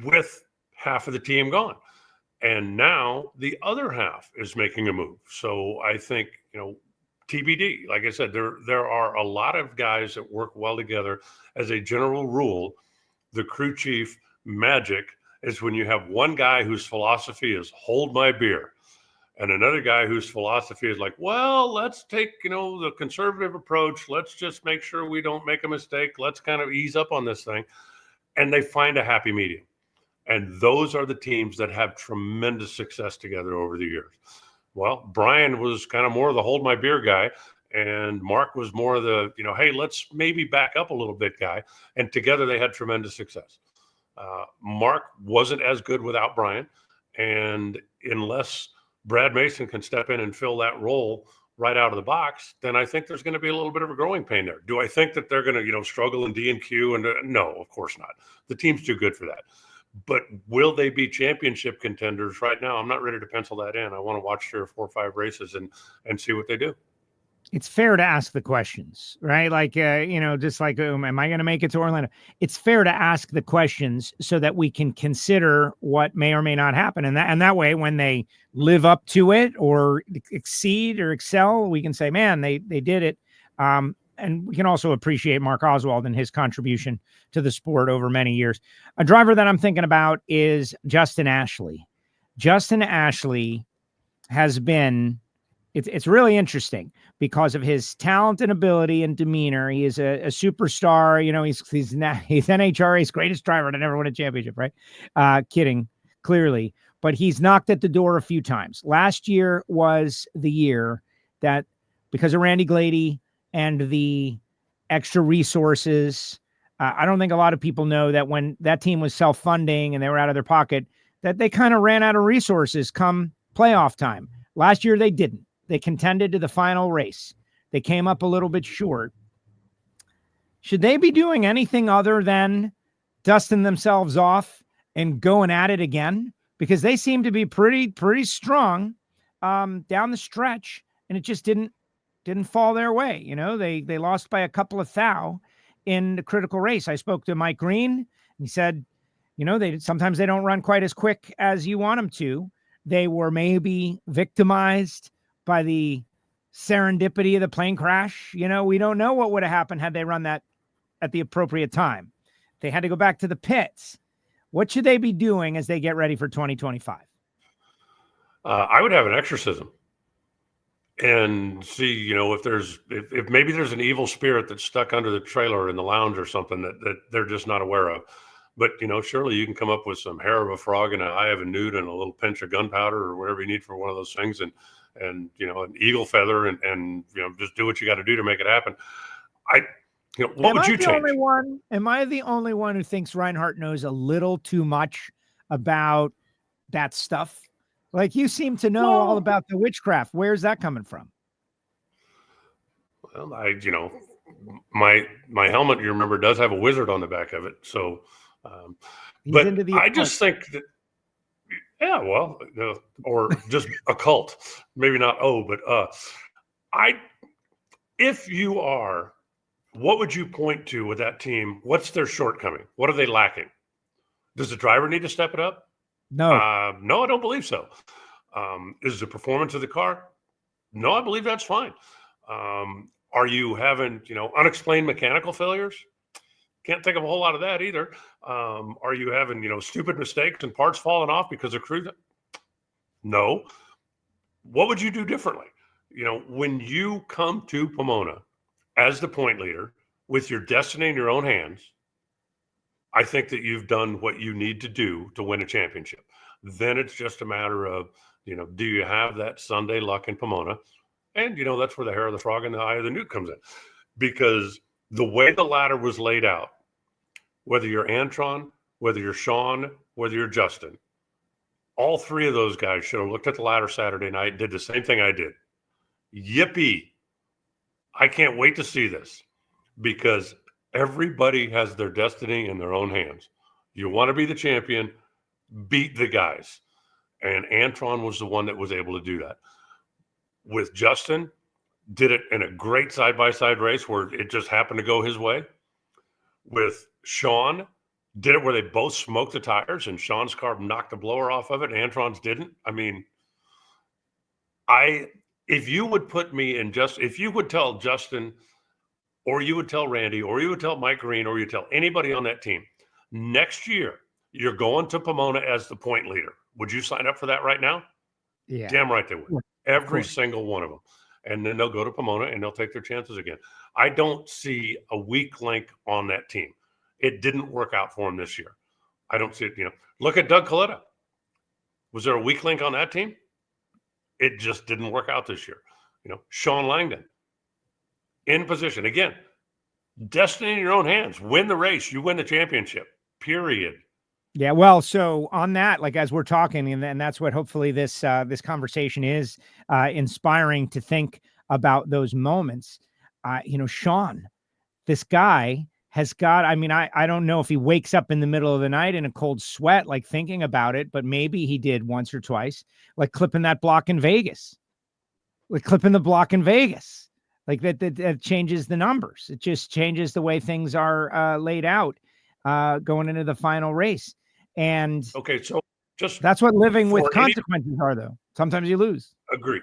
with half of the team gone. And now the other half is making a move. So I think, TBD, like I said, there are a lot of guys that work well together. As a general rule, the crew chief magic is when you have one guy whose philosophy is hold my beer, and another guy whose philosophy is like, well, let's take, the conservative approach. Let's just make sure we don't make a mistake. Let's kind of ease up on this thing. And they find a happy medium. And those are the teams that have tremendous success together over the years. Well, Brian was kind of more of the hold my beer guy, and Mark was more of the, hey, let's maybe back up a little bit guy. And together they had tremendous success. Mark wasn't as good without Brian. And unless Brad Mason can step in and fill that role right out of the box, then I think there's going to be a little bit of a growing pain there. Do I think that they're going to, struggle in D&Q? And no, of course not. The team's too good for that. But will they be championship contenders right now? I'm not ready to pencil that in. I want to watch 3 or 4 or 5 races and see what they do. It's fair to ask the questions, right? Like, just like, am I going to make it to Orlando? It's fair to ask the questions so that we can consider what may or may not happen. And that way, when they live up to it or exceed or excel, we can say, man, they did it. And we can also appreciate Mark Oswald and his contribution to the sport over many years. A driver that I'm thinking about is Justin Ashley. Justin Ashley has been It's really interesting because of his talent and ability and demeanor. He is a superstar. You know, he's NHRA's greatest driver to never win a championship, right? Kidding, clearly. But he's knocked at the door a few times. Last year was the year that, because of Randy Glady and the extra resources, I don't think a lot of people know that when that team was self-funding and they were out of their pocket, that they kind of ran out of resources come playoff time. Last year, they didn't. They contended to the final race. They came up a little bit short. Should they be doing anything other than dusting themselves off and going at it again? Because they seem to be pretty strong down the stretch, and it just didn't fall their way. You know, they lost by a couple of thou in the critical race. I spoke to Mike Green. He said, you know, sometimes they don't run quite as quick as you want them to. They were maybe victimized by the serendipity of the plane crash. You know, we don't know what would have happened had they run that at the appropriate time. They had to go back to the pits. What should they be doing as they get ready for 2025? I would have an exorcism and see, you know, if maybe there's an evil spirit that's stuck under the trailer in the lounge or something that they're just not aware of. But, you know, surely you can come up with some hair of a frog and an eye of a newt and a little pinch of gunpowder or whatever you need for one of those things. And you know, an eagle feather and you know, just do what you got to do to make it happen. What would you change? Am I the only one who thinks Reinhart knows a little too much about that stuff? Like, you seem to know all about the witchcraft. Where's that coming from? Well, my helmet, you remember, does have a wizard on the back of it. So, but I just think that, yeah, well, or just occult, maybe not. If you are, what would you point to with that team? What's their shortcoming? What are they lacking? Does the driver need to step it up? No. No, I don't believe so. Is the performance of the car? No, I believe that's fine. Are you having, unexplained mechanical failures? Can't think of a whole lot of that either. Are you having, stupid mistakes and parts falling off because of crew? No. What would you do differently? When you come to Pomona as the point leader with your destiny in your own hands, I think that you've done what you need to do to win a championship. Then it's just a matter of, do you have that Sunday luck in Pomona? And, that's where the hair of the frog and the eye of the newt comes in. Because the way the ladder was laid out, whether you're Antron, whether you're Sean, whether you're Justin, all three of those guys should have looked at the ladder Saturday night, did the same thing I did. Yippee. I can't wait to see this, because everybody has their destiny in their own hands. You want to be the champion, beat the guys. And Antron was the one that was able to do that. With Justin, did it in a great side-by-side race where it just happened to go his way. With Sean, did it where they both smoked the tires and Sean's car knocked the blower off of it and Antron's didn't. I mean, if you would put me in if you would tell Justin, or you would tell Randy, or you would tell Mike Green, or you tell anybody on that team, next year you're going to Pomona as the point leader, would you sign up for that right now? Yeah. Damn right they would. Every single one of them. And then they'll go to Pomona and they'll take their chances again. I don't see a weak link on that team. It didn't work out for him this year. I don't see it. Look at Doug Coletta. Was there a weak link on that team? It just didn't work out this year. Sean Langdon in position. Again, destiny in your own hands. Win the race. You win the championship. Period. Yeah, well, so on that, like, as we're talking, and that's what hopefully this conversation is inspiring to think about those moments. Sean, this guy has got, I don't know if he wakes up in the middle of the night in a cold sweat, like thinking about it, but maybe he did once or twice, like clipping that block in Vegas, like that changes the numbers. It just changes the way things are laid out going into the final race. And okay, so just that's what living with consequences are, though. Sometimes you lose. Agree.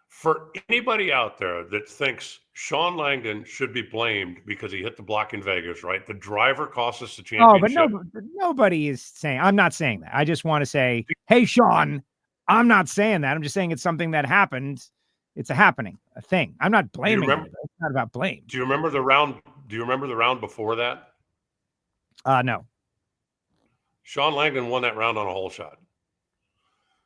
For anybody out there that thinks Sean Langdon should be blamed because he hit the block in Vegas, right? The driver cost us the championship. Oh, but nobody is saying. I'm not saying that. I just want to say, hey, Sean, I'm not saying that. I'm just saying it's something that happened. It's a thing. I'm not blaming it. It's not about blame. Do you remember the round? Do you remember the round before that? No. Sean Langdon won that round on a hole shot.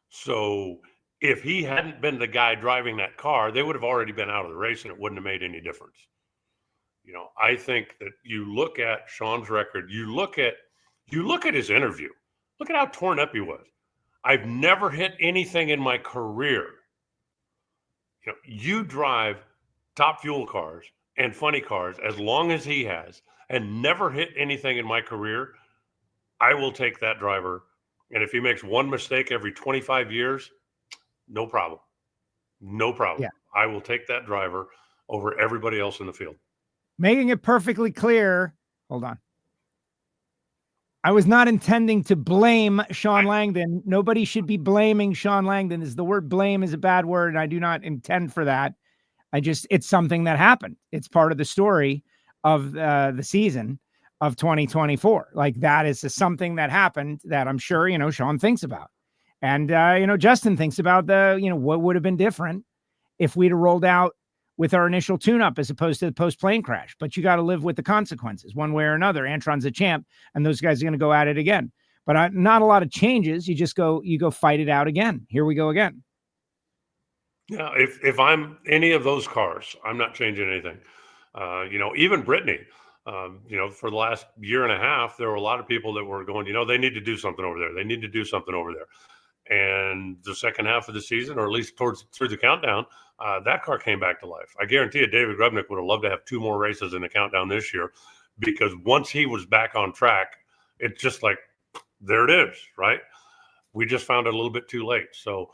So if he hadn't been the guy driving that car, they would have already been out of the race and it wouldn't have made any difference. You know, I think that you look at Sean's record, you look at his interview, look at how torn up he was. I've never hit anything in my career. You know, you drive top fuel cars and funny cars as long as he has and never hit anything in my career. I will take that driver. And if he makes one mistake every 25 years, no problem. No problem. Yeah. I will take that driver over everybody else in the field. Making it perfectly clear. Hold on. I was not intending to blame Sean Langdon. Nobody should be blaming Sean Langdon. The word blame is a bad word, and I do not intend for that. It's something that happened. It's part of the story of the season of 2024. Like, that is something that happened that I'm sure, Sean thinks about. And, Justin thinks about what would have been different if we'd have rolled out with our initial tune-up as opposed to the post-plane crash. But you got to live with the consequences one way or another. Antron's a champ, and those guys are going to go at it again. But not a lot of changes. You go fight it out again. Here we go again. Yeah, if I'm any of those cars, I'm not changing anything. Even Brittany, for the last year and a half, there were a lot of people that were going, they need to do something over there. They need to do something over there. And the second half of the season, or at least through the countdown, that car came back to life. I guarantee you David Grubnick would have loved to have 2 more races in the countdown this year, because once he was back on track, it's just like, there it is, right? We just found it a little bit too late. So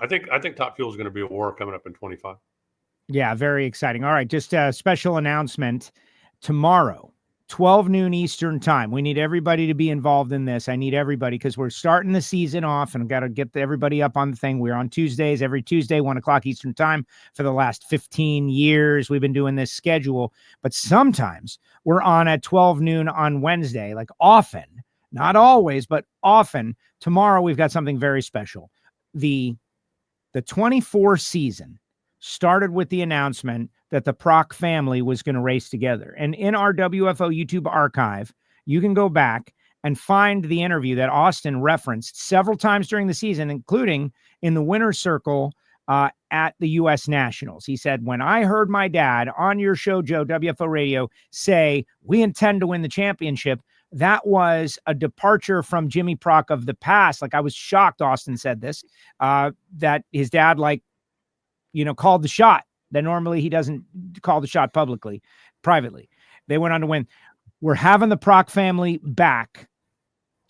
I think Top Fuel is going to be a war coming up in 25. Yeah, very exciting. All right, just a special announcement. Tomorrow, 12 noon Eastern time. We need everybody to be involved in this. I need everybody, because we're starting the season off and I've got to get everybody up on the thing. We're on Tuesdays, every Tuesday, 1 o'clock Eastern time for the last 15 years. We've been doing this schedule, but sometimes we're on at 12 noon on Wednesday, like often, not always, but often. Tomorrow, we've got something very special. The 24 season started with the announcement that the Prock family was going to race together. And in our WFO YouTube archive, you can go back and find the interview that Austin referenced several times during the season, including in the winner's circle at the U.S. Nationals. He said, when I heard my dad on your show, Joe, WFO Radio, say, we intend to win the championship, that was a departure from Jimmy Prock of the past. Like, I was shocked, Austin said this, that his dad, called the shot. That normally he doesn't call the shot privately. They went on to win. We're having the Prock family back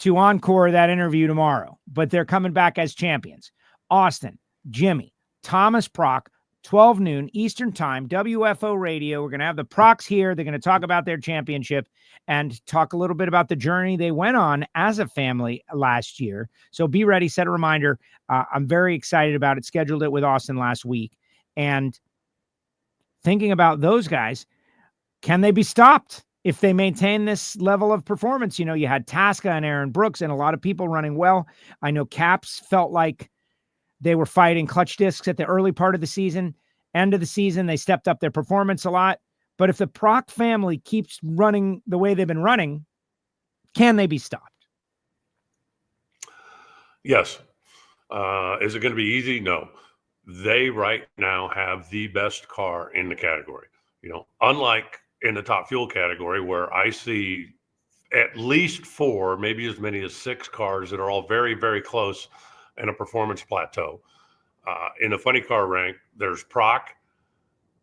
to encore that interview tomorrow, but they're coming back as champions. Austin, Jimmy, Thomas Prock, 12 noon Eastern time, WFO Radio. We're going to have the Procks here. They're going to talk about their championship and talk a little bit about the journey they went on as a family last year. So be ready, set a reminder. I'm very excited about it. Scheduled it with Austin last week. And thinking about those guys, can they be stopped if they maintain this level of performance? You had Tasca and Aaron Brooks and a lot of people running well. I know Caps felt like they were fighting clutch discs at the early part of the season. End of the season, they stepped up their performance a lot. But if the Prock family keeps running the way they've been running, can they be stopped? Yes. Is it going to be easy? No. They right now have the best car in the category. Unlike in the Top Fuel category, where I see at least 4, maybe as many as 6 cars that are all very, very close in a performance plateau. In the funny car rank, there's Prock,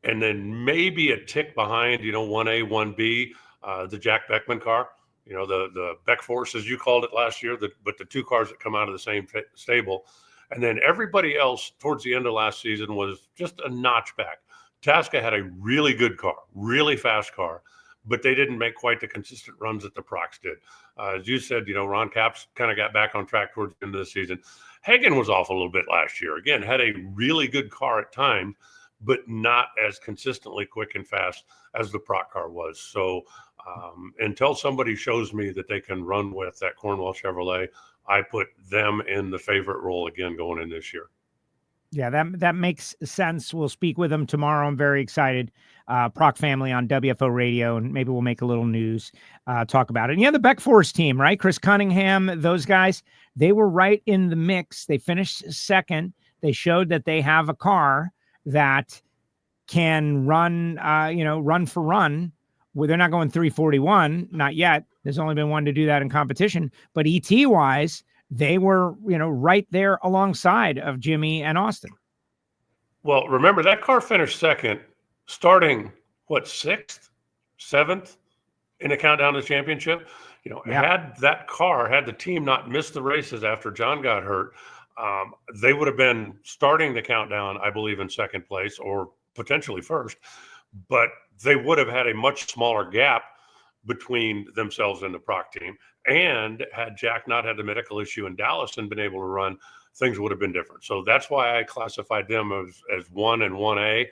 and then maybe a tick behind, 1A, 1B, the Jack Beckman car, the Beck Force, as you called it last year, but the 2 cars that come out of the same stable. And then everybody else towards the end of last season was just a notch back. Tasca had a really good car, really fast car, but they didn't make quite the consistent runs that the Procks did. As you said, Ron Capps kind of got back on track towards the end of the season. Hagen was off a little bit last year. Again, had a really good car at times, but not as consistently quick and fast as the Prock car was. So until somebody shows me that they can run with that Cornwell Chevrolet, I put them in the favorite role again going in this year. Yeah, that makes sense. We'll speak with him tomorrow. I'm very excited. Prock family on WFO Radio, and maybe we'll make a little news, talk about it. And yeah, the Beck Force team, right? Chris Cunningham, those guys, they were right in the mix. They finished second. They showed that they have a car that can run, run for run. Well, they're not going 341, not yet. There's only been one to do that in competition. But ET-wise, they were, right there alongside of Jimmy and Austin. Well, remember that car finished second, starting sixth, seventh in the countdown to the championship. Had the team not missed the races after John got hurt, they would have been starting the countdown, I believe, in second place or potentially first, but they would have had a much smaller gap between themselves and the Prock team. And had Jack not had the medical issue in Dallas and been able to run, things would have been different. So that's why I classified them as 1 and 1A.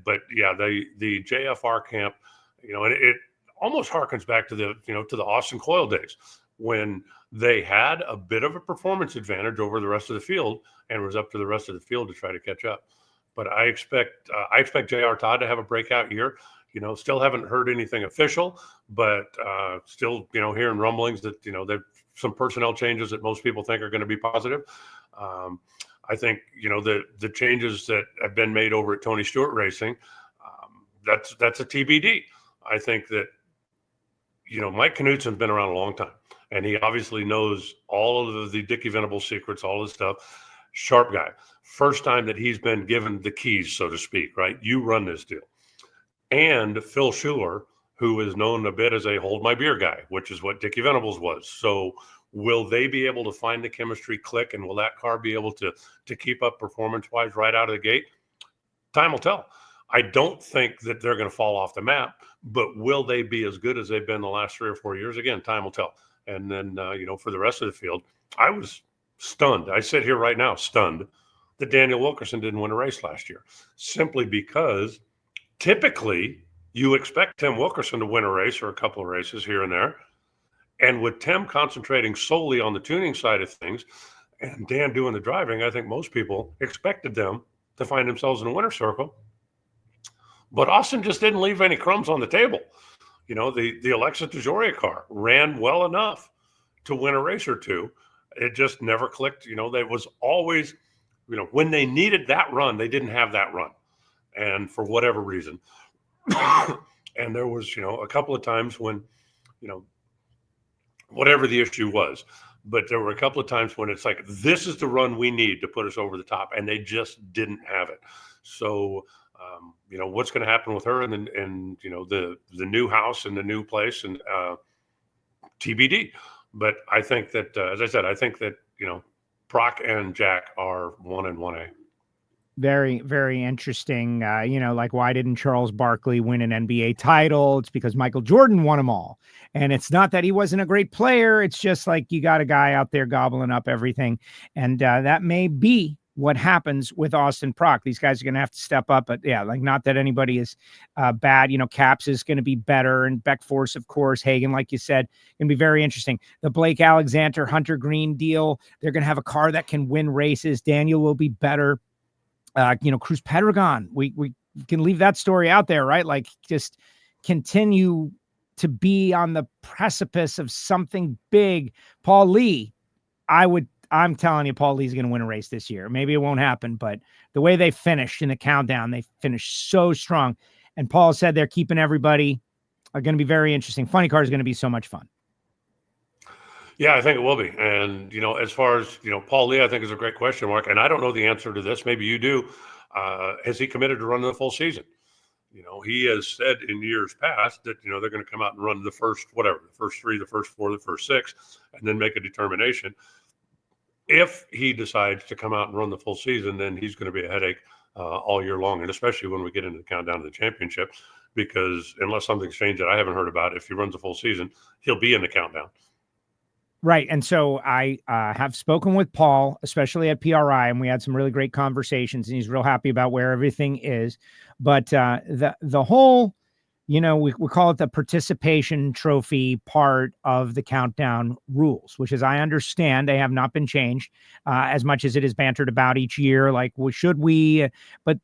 But yeah, the JFR camp, and it almost harkens back to the Austin Coil days when they had a bit of a performance advantage over the rest of the field, and it was up to the rest of the field to try to catch up. But I expect J.R. Todd to have a breakout year. Still haven't heard anything official, but still, hearing rumblings that, there's some personnel changes that most people think are going to be positive. I think, the changes that have been made over at Tony Stewart Racing, that's a TBD. I think that, Mike Knutson's been around a long time, and he obviously knows all of the Dickie Venables secrets, all this stuff. Sharp guy. First time that he's been given the keys, so to speak, right? You run this deal. And Phil Schuler, who is known a bit as a hold my beer guy, which is what Dickie Venables was. So will they be able to find the chemistry click, and will that car be able to keep up performance-wise right out of the gate? Time will tell. I don't think that they're going to fall off the map, but will they be as good as they've been the last 3 or 4 years? Again, time will tell. And then, for the rest of the field, I was stunned. I sit here right now stunned that Daniel Wilkerson didn't win a race last year, simply because typically you expect Tim Wilkerson to win a race or a couple of races here and there. And with Tim concentrating solely on the tuning side of things and Dan doing the driving, I think most people expected them to find themselves in a winner's circle. But Austin just didn't leave any crumbs on the table. The Alexis DeJoria car ran well enough to win a race or two. It just never clicked. There was always, when they needed that run, they didn't have that run. And for whatever reason. And there was, a couple of times when, whatever the issue was, but there were a couple of times when it's like, this is the run we need to put us over the top. And they just didn't have it. So, what's going to happen with her and the new house and the new place and TBD. But I think that, as I said, Prock and Jack are 1 and 1A. Very, very interesting. Why didn't Charles Barkley win an NBA title? It's because Michael Jordan won them all. And it's not that he wasn't a great player. It's just like you got a guy out there gobbling up everything. And that may be what happens with Austin Prock. These guys are going to have to step up. But yeah, not that anybody is bad. Caps is going to be better. And Beck Force, of course, Hagen, like you said, going to be very interesting. The Blake Alexander, Hunter Green deal. They're going to have a car that can win races. Daniel will be better. Cruz Pedregon, we can leave that story out there, right? Like, just continue to be on the precipice of something big. Paul Lee, I'm telling you, Paul Lee's going to win a race this year. Maybe it won't happen, but the way they finished in the countdown, they finished so strong. And Paul said they're keeping everybody going to be very interesting. Funny Car is going to be so much fun. Yeah, I think it will be. And, as far as, Paul Lee, I think is a great question mark. And I don't know the answer to this. Maybe you do. Has he committed to running the full season? He has said in years past that, they're going to come out and run the first 3, the first 4, the first 6, and then make a determination. If he decides to come out and run the full season, then he's going to be a headache all year long. And especially when we get into the countdown to the championship, because unless something's changed that I haven't heard about, if he runs a full season, he'll be in the countdown. Right. And so I have spoken with Paul, especially at PRI, and we had some really great conversations, and he's real happy about where everything is. But the whole we call it the participation trophy part of the countdown rules, which, as I understand, they have not been changed as much as it is bantered about each year. Like, well, should we? But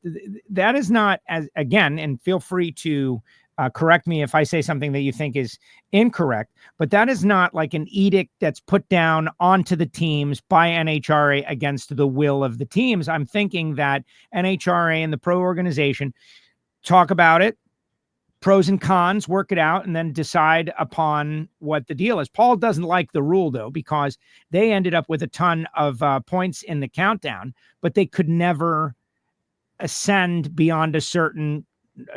that is not, as again, and feel free to correct me if I say something that you think is incorrect, but that is not like an edict that's put down onto the teams by NHRA against the will of the teams. I'm thinking that NHRA and the pro organization talk about it, pros and cons, work it out, and then decide upon what the deal is. Paul doesn't like the rule, though, because they ended up with a ton of points in the countdown, but they could never ascend beyond a certain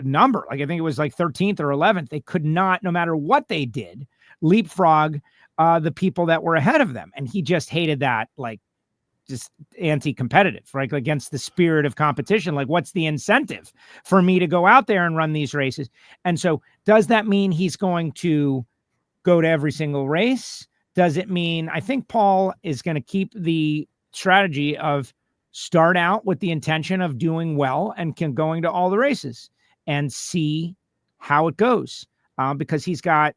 number. Like, I think it was like 13th or 11th. They could not, no matter what they did, leapfrog the people that were ahead of them. And he just hated that, like, just anti-competitive, right? Against the spirit of competition. Like, what's the incentive for me to go out there and run these races? And so does that mean he's going to go to every single race? Does it mean, I think Paul is going to keep the strategy of start out with the intention of doing well and going to all the races and see how it goes, because he's got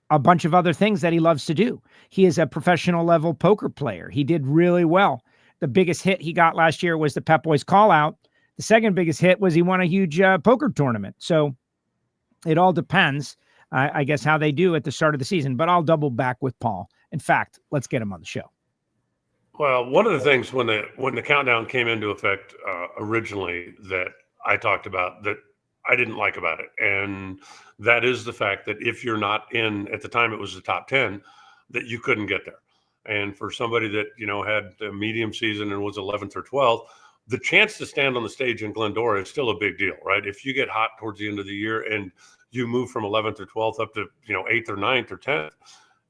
a bunch of other things that he loves to do. He is a professional level poker player. He did really well. The biggest hit he got last year was the Pep Boys call out. The second biggest hit was he won a huge poker tournament. So it all depends, I guess, how they do at the start of the season, but I'll double back with Paul. In fact, let's get him on the show. Well, one of the things when the countdown came into effect originally that I talked about that I didn't like about it, and that is the fact that if you're not in, at the time it was the top 10, that you couldn't get there. And for somebody that, had a medium season and was 11th or 12th, the chance to stand on the stage in Glendora is still a big deal, right? If you get hot towards the end of the year and you move from 11th or 12th up to, 8th or 9th or 10th,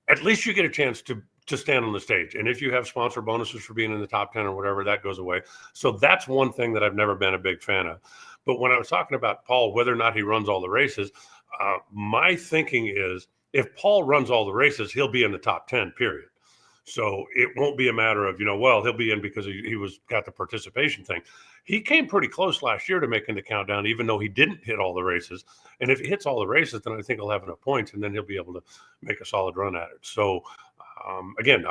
at least you get a chance to stand on the stage. And if you have sponsor bonuses for being in the top 10 or whatever, that goes away. So that's one thing that I've never been a big fan of. But when I was talking about Paul, whether or not he runs all the races, my thinking is if Paul runs all the races, he'll be in the top 10, period. So it won't be a matter of, he'll be in because he got the participation thing. He came pretty close last year to making the countdown, even though he didn't hit all the races. And if he hits all the races, then I think he'll have enough points, and then he'll be able to make a solid run at it. So again,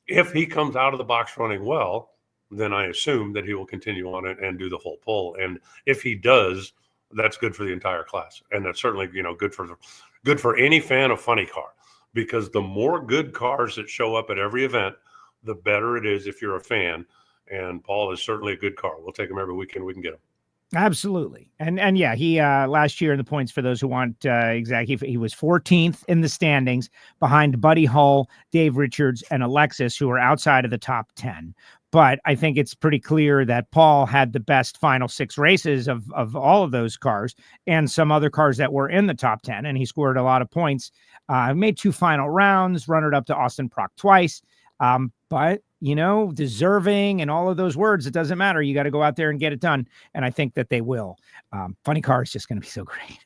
if he comes out of the box running well, then I assume that he will continue on it and do the whole pull. And if he does, that's good for the entire class. And that's certainly, good for any fan of funny car, because the more good cars that show up at every event, the better it is if you're a fan. And Paul is certainly a good car. We'll take him every weekend we can get him. Absolutely. And yeah, he last year in the points, for those who want exactly, he was 14th in the standings behind Buddy Hull, Dave Richards, and Alexis, who are outside of the top 10. But I think it's pretty clear that Paul had the best final 6 races of all of those cars and some other cars that were in the top 10. And he scored a lot of points, made 2 final rounds, runner up to Austin Prock twice. But, deserving and all of those words, it doesn't matter. You got to go out there and get it done. And I think that they will. Funny car is just going to be so great.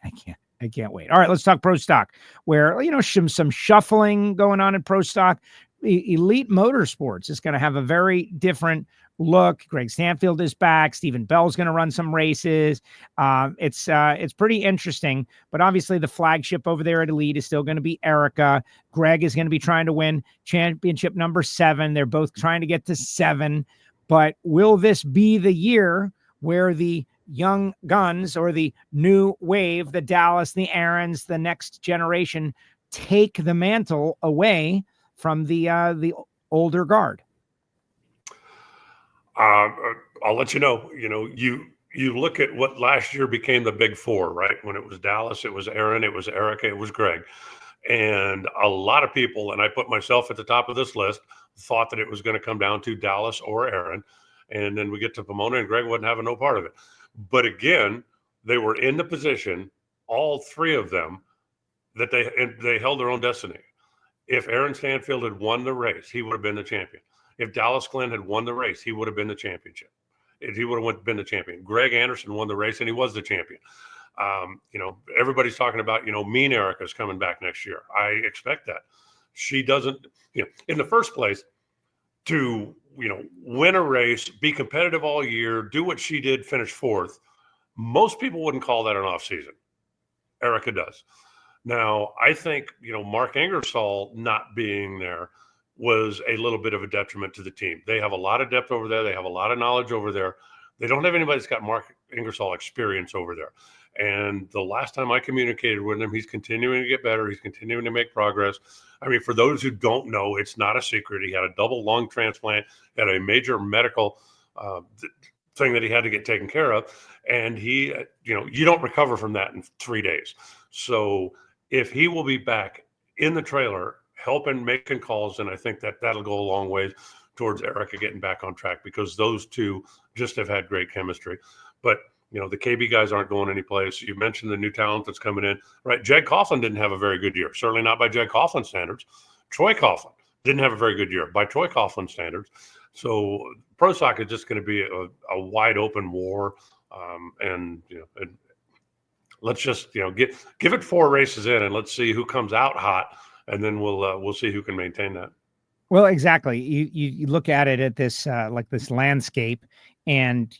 I can't wait. All right, let's talk Pro Stock, where, some shuffling going on in Pro Stock. Elite Motorsports is going to have a very different look. Greg Stanfield is back. Stephen Bell's going to run some races. It's pretty interesting, but obviously the flagship over there at Elite is still going to be Erica. Greg is going to be trying to win championship number 7. They're both trying to get to 7, but will this be the year where the young guns or the new wave, the Dallas, the Aarons, the next generation, take the mantle away from the older guard? I'll let you know. You look at what last year became the big 4, right? When it was Dallas, it was Aaron, it was Erica, it was Greg. And a lot of people, and I put myself at the top of this list, thought that it was going to come down to Dallas or Aaron. And then we get to Pomona, and Greg wasn't having no part of it. But again, they were in the position, all 3 of them, that they held their own destiny. If Aaron Stanfield had won the race, he would have been the champion. If Dallas Glenn had won the race, he would have been the championship. He would have been the champion. Greg Anderson won the race, and he was the champion. Everybody's talking about, Mean Erica's coming back next year. I expect that. She doesn't, in the first place, to, win a race, be competitive all year, do what she did, finish 4th. Most people wouldn't call that an off season. Erica does. Now, I think, Mark Ingersoll not being there was a little bit of a detriment to the team. They have a lot of depth over there. They have a lot of knowledge over there. They don't have anybody that's got Mark Ingersoll experience over there. And the last time I communicated with him, he's continuing to get better. He's continuing to make progress. I mean, for those who don't know, it's not a secret. He had a double lung transplant, had a major medical thing that he had to get taken care of. And he, you don't recover from that in 3 days. So if he will be back in the trailer, helping, making calls, and I think that'll go a long way towards Erica getting back on track, because those two just have had great chemistry. But the KB guys aren't going anyplace. You mentioned the new talent that's coming in, right? Jed Coughlin didn't have a very good year, certainly not by Jed Coughlin standards. Troy Coughlin didn't have a very good year by Troy Coughlin standards. So Pro Stock is just going to be a wide open war, and let's just give it 4 races in, and let's see who comes out hot, and then we'll see who can maintain that. Well, exactly. You look at it at this like this landscape, and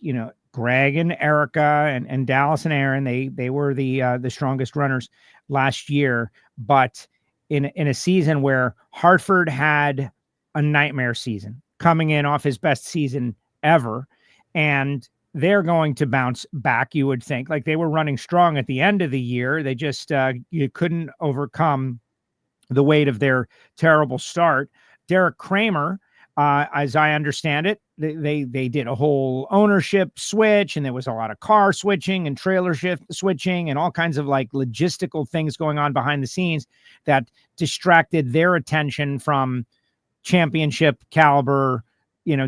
Greg and Erica and Dallas and Aaron, they were the strongest runners last year, but in a season where Hartford had a nightmare season, coming in off his best season ever, and they're going to bounce back, you would think. Like, they were running strong at the end of the year. They just you couldn't overcome the weight of their terrible start. Derek Kramer, as I understand it, they did a whole ownership switch, and there was a lot of car switching and trailer shift switching and all kinds of like logistical things going on behind the scenes that distracted their attention from championship caliber,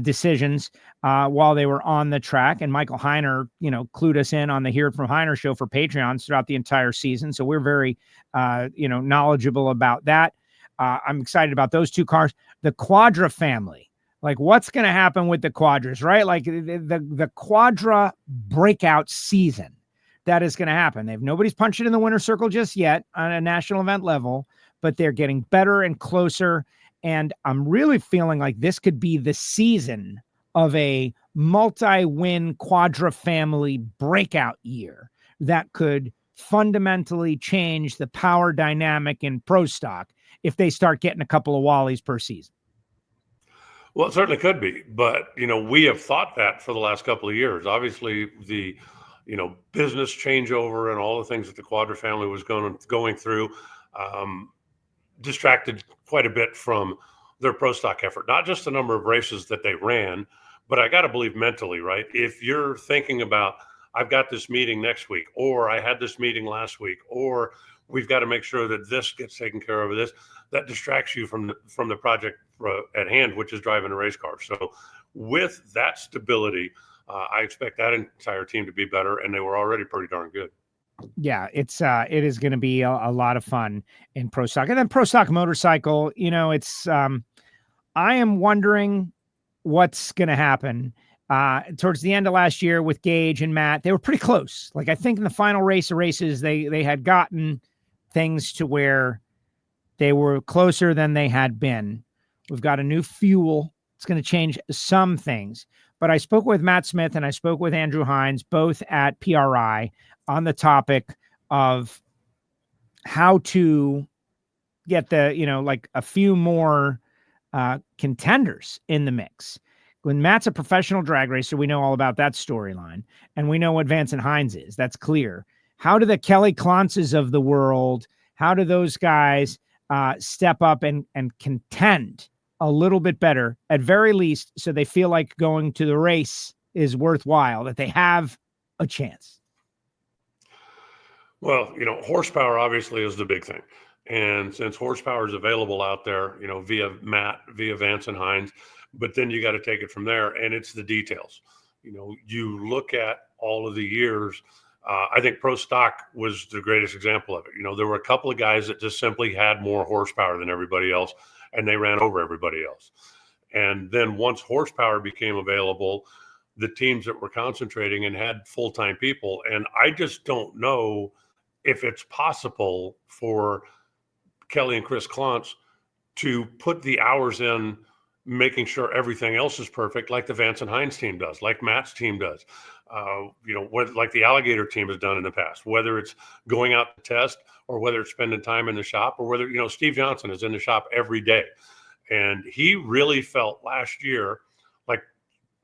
decisions while they were on the track. And Michael Heiner, clued us in on the Hear It From Heiner show for Patreons throughout the entire season. So we're very, knowledgeable about that. I'm excited about those two cars. The Quadra family, like, what's going to happen with the Quadras, right? Like the Quadra breakout season that is going to happen. Nobody's punched it in the winner's circle just yet on a national event level, but they're getting better and closer. And I'm really feeling like this could be the season of a multi-win Quadra family breakout year that could fundamentally change the power dynamic in Pro Stock if they start getting a couple of Wallies per season. Well, it certainly could be, but we have thought that for the last couple of years. Obviously, the business changeover and all the things that the Quadra family was going through distracted quite a bit from their Pro Stock effort. Not just the number of races that they ran, but I got to believe mentally, right? If you're thinking about, I've got this meeting next week, or I had this meeting last week, or we've got to make sure that this gets taken care of, that distracts you from the project at hand, which is driving a race car. So with that stability, I expect that entire team to be better, and they were already pretty darn good. Yeah, it is going to be a lot of fun in Pro Stock. And then Pro Stock motorcycle, it's I am wondering what's going to happen towards the end of last year with Gage and Matt. They were pretty close. Like, I think in the final race of races, they had gotten things to where they were closer than they had been. We've got a new fuel. It's going to change some things. But I spoke with Matt Smith and I spoke with Andrew Hines, both at PRI, on the topic of how to get like a few more contenders in the mix. When Matt's a professional drag racer, we know all about that storyline, and we know what Vance and Hines is. That's clear. How do the Kelly Clonces of the world, how do those guys step up and contend a little bit better, at very least, so they feel like going to the race is worthwhile, that they have a chance? Well, horsepower obviously is the big thing. And since horsepower is available out there, via Matt, via Vance and Hines, but then you got to take it from there, and it's the details. You look at all of the years. I think Pro Stock was the greatest example of it. There were a couple of guys that just simply had more horsepower than everybody else, and they ran over everybody else. And then once horsepower became available, the teams that were concentrating and had full-time people, and I just don't know if it's possible for Kelly and Chris Clontz to put the hours in making sure everything else is perfect, like the Vance and Hines team does, like Matt's team does, like the Alligator team has done in the past, whether it's going out to test or whether it's spending time in the shop or whether, Steve Johnson is in the shop every day. And he really felt last year like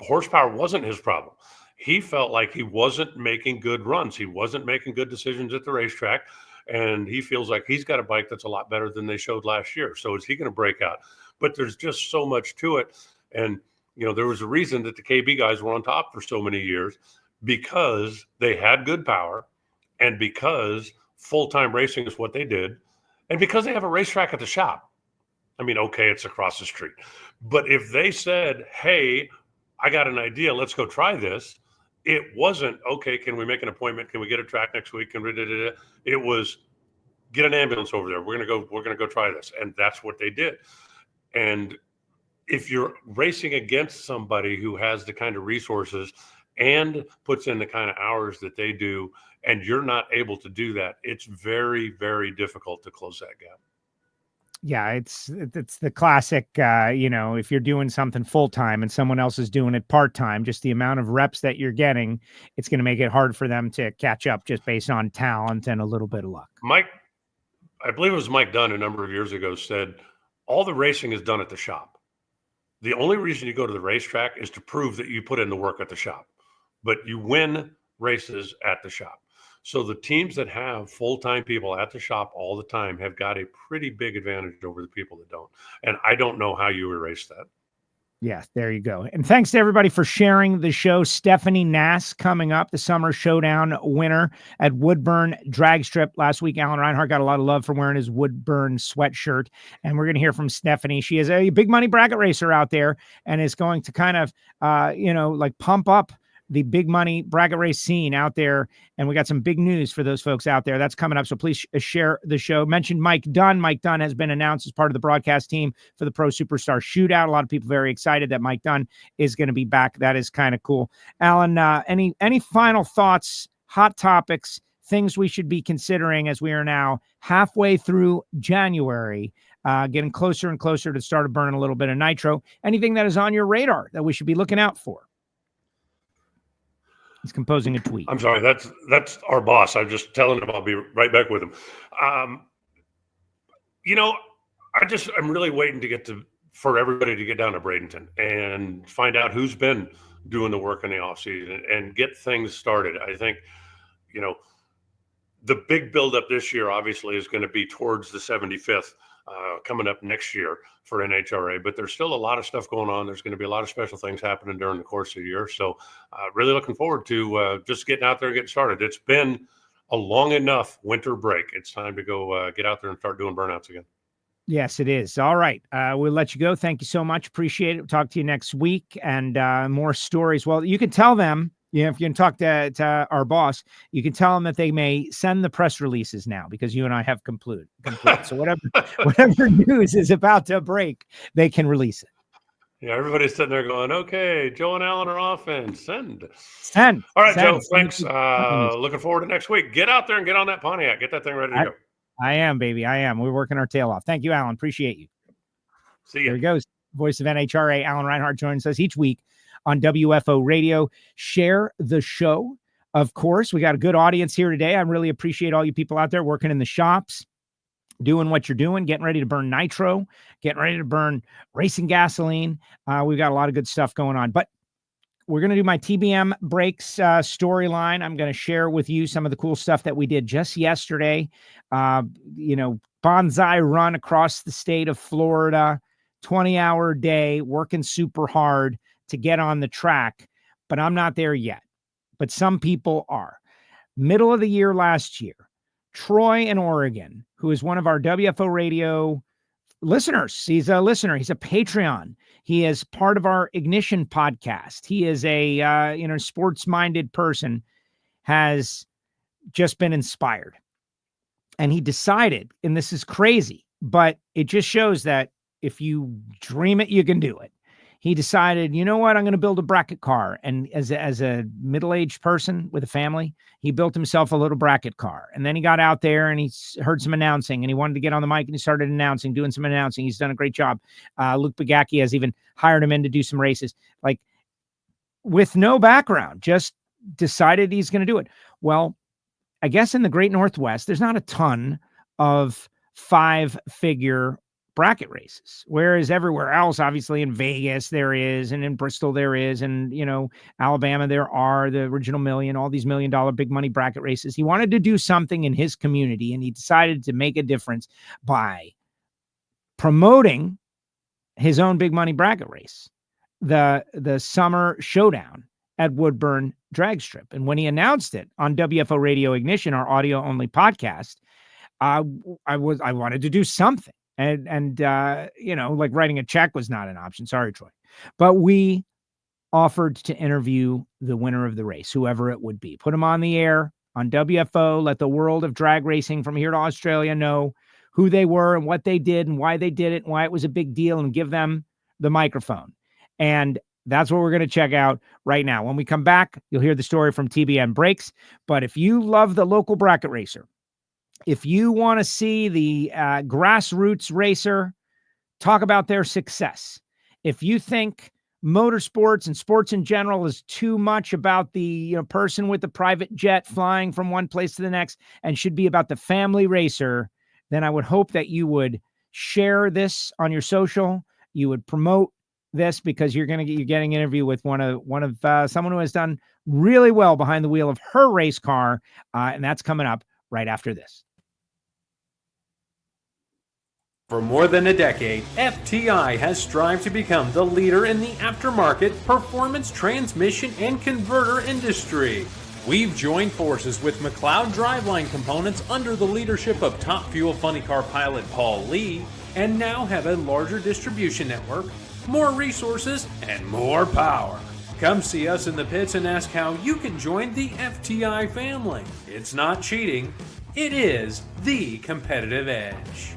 horsepower wasn't his problem. He felt like he wasn't making good runs. He wasn't making good decisions at the racetrack. And he feels like he's got a bike that's a lot better than they showed last year. So is he going to break out? But there's just so much to it. And, there was a reason that the KB guys were on top for so many years, because they had good power and because full-time racing is what they did and because they have a racetrack at the shop. I mean, okay, it's across the street. But if they said, hey, I got an idea, let's go try this, it wasn't, okay, can we make an appointment? Can we get a track next week? It was, get an ambulance over there. We're gonna go try this. And that's what they did. And if you're racing against somebody who has the kind of resources and puts in the kind of hours that they do, and you're not able to do that, it's very, very difficult to close that gap. Yeah, it's the classic, if you're doing something full time and someone else is doing it part time, just the amount of reps that you're getting, it's going to make it hard for them to catch up just based on talent and a little bit of luck. Mike, I believe it was Mike Dunn a number of years ago, said all the racing is done at the shop. The only reason you go to the racetrack is to prove that you put in the work at the shop, but you win races at the shop. So the teams that have full-time people at the shop all the time have got a pretty big advantage over the people that don't. And I don't know how you erase that. Yeah, there you go. And thanks to everybody for sharing the show. Stephanie Nass coming up, the Summer Showdown winner at Woodburn Dragstrip last week. Alan Reinhart got a lot of love for wearing his Woodburn sweatshirt. And we're going to hear from Stephanie. She is a big money bracket racer out there and is going to kind of, pump up the big money bracket race scene out there. And we got some big news for those folks out there. That's coming up. So please share the show. Mentioned Mike Dunn. Mike Dunn has been announced as part of the broadcast team for the Pro Superstar Shootout. A lot of people very excited that Mike Dunn is going to be back. That is kind of cool. Alan, any final thoughts, hot topics, things we should be considering as we are now halfway through January, getting closer and closer to start burning a little bit of nitro? Anything that is on your radar that we should be looking out for? He's composing a tweet. I'm sorry. That's our boss. I'm just telling him I'll be right back with him. I'm really waiting for everybody to get down to Bradenton and find out who's been doing the work in the off season and get things started. I think, the big buildup this year obviously is going to be towards the 75th coming up next year for NHRA, but there's still a lot of stuff going on. There's going to be a lot of special things happening during the course of the year. So really looking forward to just getting out there and getting started. It's been a long enough winter break. It's time to go get out there and start doing burnouts again. Yes, it is. All right. We'll let you go. Thank you so much. Appreciate it. We'll talk to you next week and more stories. Well, you can tell them, if you can talk to our boss, you can tell them that they may send the press releases now because you and I have complete. So whatever news is about to break, they can release it. Yeah, everybody's sitting there going, okay, Joe and Alan are off and send. All right, Joe, thanks. Looking forward to next week. Get out there and get on that Pontiac. Get that thing ready to go. I am, baby. I am. We're working our tail off. Thank you, Alan. Appreciate you. See you. There he goes. Voice of NHRA, Alan Reinhart, joins us each week on WFO Radio. Share the show. Of course, we got a good audience here today. I really appreciate all you people out there working in the shops, doing what you're doing, getting ready to burn nitro, getting ready to burn racing gasoline. We've got a lot of good stuff going on, but we're going to do my TBM Brakes storyline. I'm going to share with you some of the cool stuff that we did just yesterday. Bonsai run across the state of Florida, 20-hour day, working super hard to get on the track, but I'm not there yet. But some people are. Middle of the year last year, Troy in Oregon, who is one of our WFO Radio listeners. He's a listener. He's a Patreon. He is part of our Ignition podcast. He is a sports-minded person, has just been inspired. And he decided, and this is crazy, but it just shows that if you dream it, you can do it. he decided, you know what, I'm going to build a bracket car. And as a middle-aged person with a family, he built himself a little bracket car. And then he got out there and he heard some announcing and he wanted to get on the mic and he started doing some announcing. He's done a great job. Luke Bagacki has even hired him in to do some races, like with no background, just decided he's going to do it. Well, I guess in the Great Northwest, there's not a ton of 5-figure bracket races, whereas everywhere else, obviously in Vegas there is, and in Bristol there is, and Alabama there are the Original Million, all these $1 million big money bracket races. He wanted to do something in his community, and he decided to make a difference by promoting his own big money bracket race, the Summer Showdown at Woodburn Dragstrip. And when he announced it on WFO Radio Ignition, our audio only podcast, I wanted to do something. And like writing a check was not an option. Sorry, Troy. But we offered to interview the winner of the race, whoever it would be. Put him on the air on WFO, let the world of drag racing from here to Australia know who they were and what they did and why they did it and why it was a big deal, and give them the microphone. And that's what we're going to check out right now. When we come back, you'll hear the story from TBM Brakes. But if you love the local bracket racer, if you want to see the grassroots racer talk about their success, if you think motorsports and sports in general is too much about the person with the private jet flying from one place to the next and should be about the family racer, then I would hope that you would share this on your social. You would promote this, because you're getting an interview with one of someone who has done really well behind the wheel of her race car, and that's coming up right after this. For more than a decade, FTI has strived to become the leader in the aftermarket performance transmission and converter industry. We've joined forces with McLeod Driveline Components under the leadership of Top Fuel Funny Car pilot Paul Lee, and now have a larger distribution network, more resources, and more power. Come see us in the pits and ask how you can join the FTI family. It's not cheating, it is the competitive edge.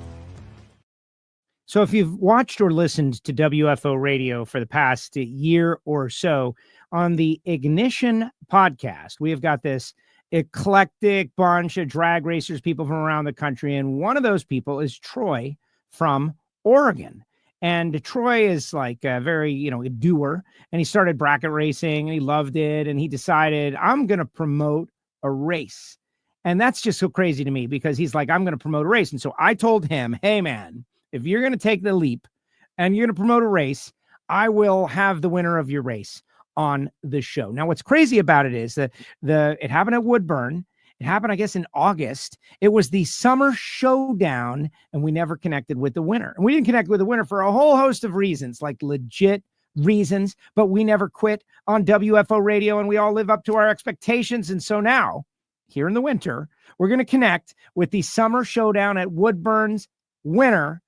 So if you've watched or listened to WFO Radio for the past year or so, on the Ignition podcast, we have got this eclectic bunch of drag racers, people from around the country, and one of those people is Troy from Oregon. And Troy is like a very, a doer, and he started bracket racing and he loved it. And he decided, I'm going to promote a race. And that's just so crazy to me, because he's like, I'm going to promote a race. And so I told him, hey man, if you're going to take the leap and you're going to promote a race, I will have the winner of your race on the show. Now, what's crazy about it is that it happened at Woodburn. It happened, I guess, in August. It was the Summer Showdown, and we never connected with the winner. And we didn't connect with the winner for a whole host of reasons, like legit reasons, but we never quit on WFO Radio, and we all live up to our expectations. And so now, here in the winter, we're going to connect with the Summer Showdown at Woodburn's winner,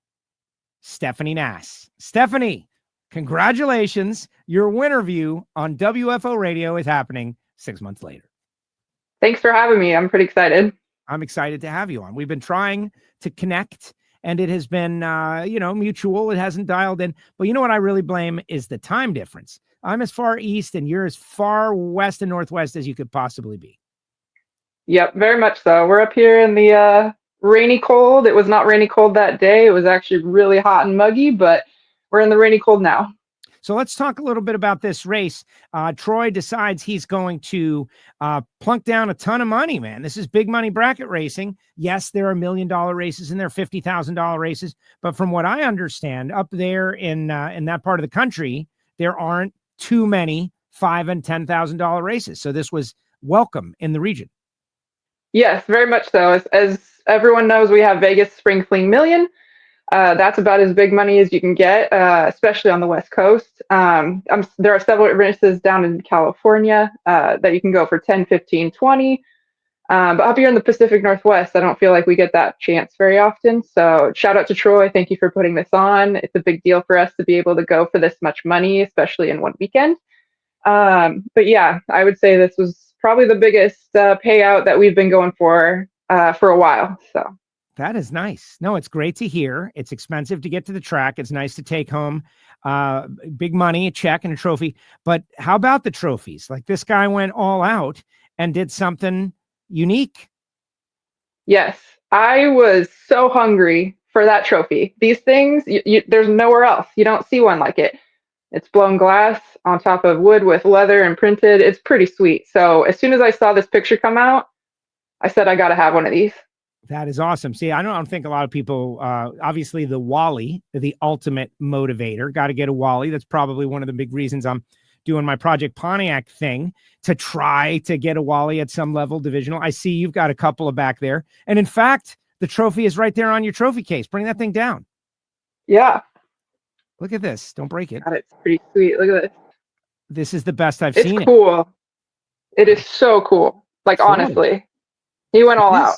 Stephanie Nass. Stephanie, congratulations. Your winner view on WFO Radio is happening 6 months later. Thanks for having me. I'm pretty excited. I'm excited to have you on. We've been trying to connect, and it has been, mutual. It hasn't dialed in. But you know what I really blame is the time difference. I'm as far east, and you're as far west and northwest as you could possibly be. Yep, very much so. We're up here in the rainy cold. It was not rainy cold that day. It was actually really hot and muggy, but we're in the rainy cold now. So let's talk a little bit about this race. Troy decides he's going to plunk down a ton of money, man. This is big money bracket racing. Yes, there are $1 million races and there are $50,000 races. But from what I understand, up there in that part of the country, there aren't too many $5,000 and $10,000 races. So this was welcome in the region. Yes, very much so. As everyone knows, we have Vegas Spring Fling Million. That's about as big money as you can get, especially on the West Coast. There are several races down in California that you can go for 10, 15, 20. But up here in the Pacific Northwest, I don't feel like we get that chance very often. So shout out to Troy. Thank you for putting this on. It's a big deal for us to be able to go for this much money, especially in one weekend. But yeah, I would say this was probably the biggest payout that we've been going for a while. So That is nice. No, it's great to hear. It's expensive to get to the track. It's nice to take home big money, a check, and a trophy. But how about the trophies? Like this guy went all out and did something unique. Yes, I was so hungry for that trophy. These things, there's nowhere else. You don't see one like it. It's blown glass on top of wood with leather and printed. It's pretty sweet. So as soon as I saw this picture come out, I said, I got to have one of these. That is awesome. See, I don't think a lot of people, obviously the Wally, the ultimate motivator, got to get a Wally. That's probably one of the big reasons I'm doing my Project Pontiac thing, to try to get a Wally at some level divisional. I see you've got a couple of back there. And in fact, the trophy is right there on your trophy case. Bring that thing down. Yeah. Look at this. Don't break it. God, it's pretty sweet. Look at this. This is the best I've seen. It's cool. It is so cool. Like, Cool. Honestly, he went all out.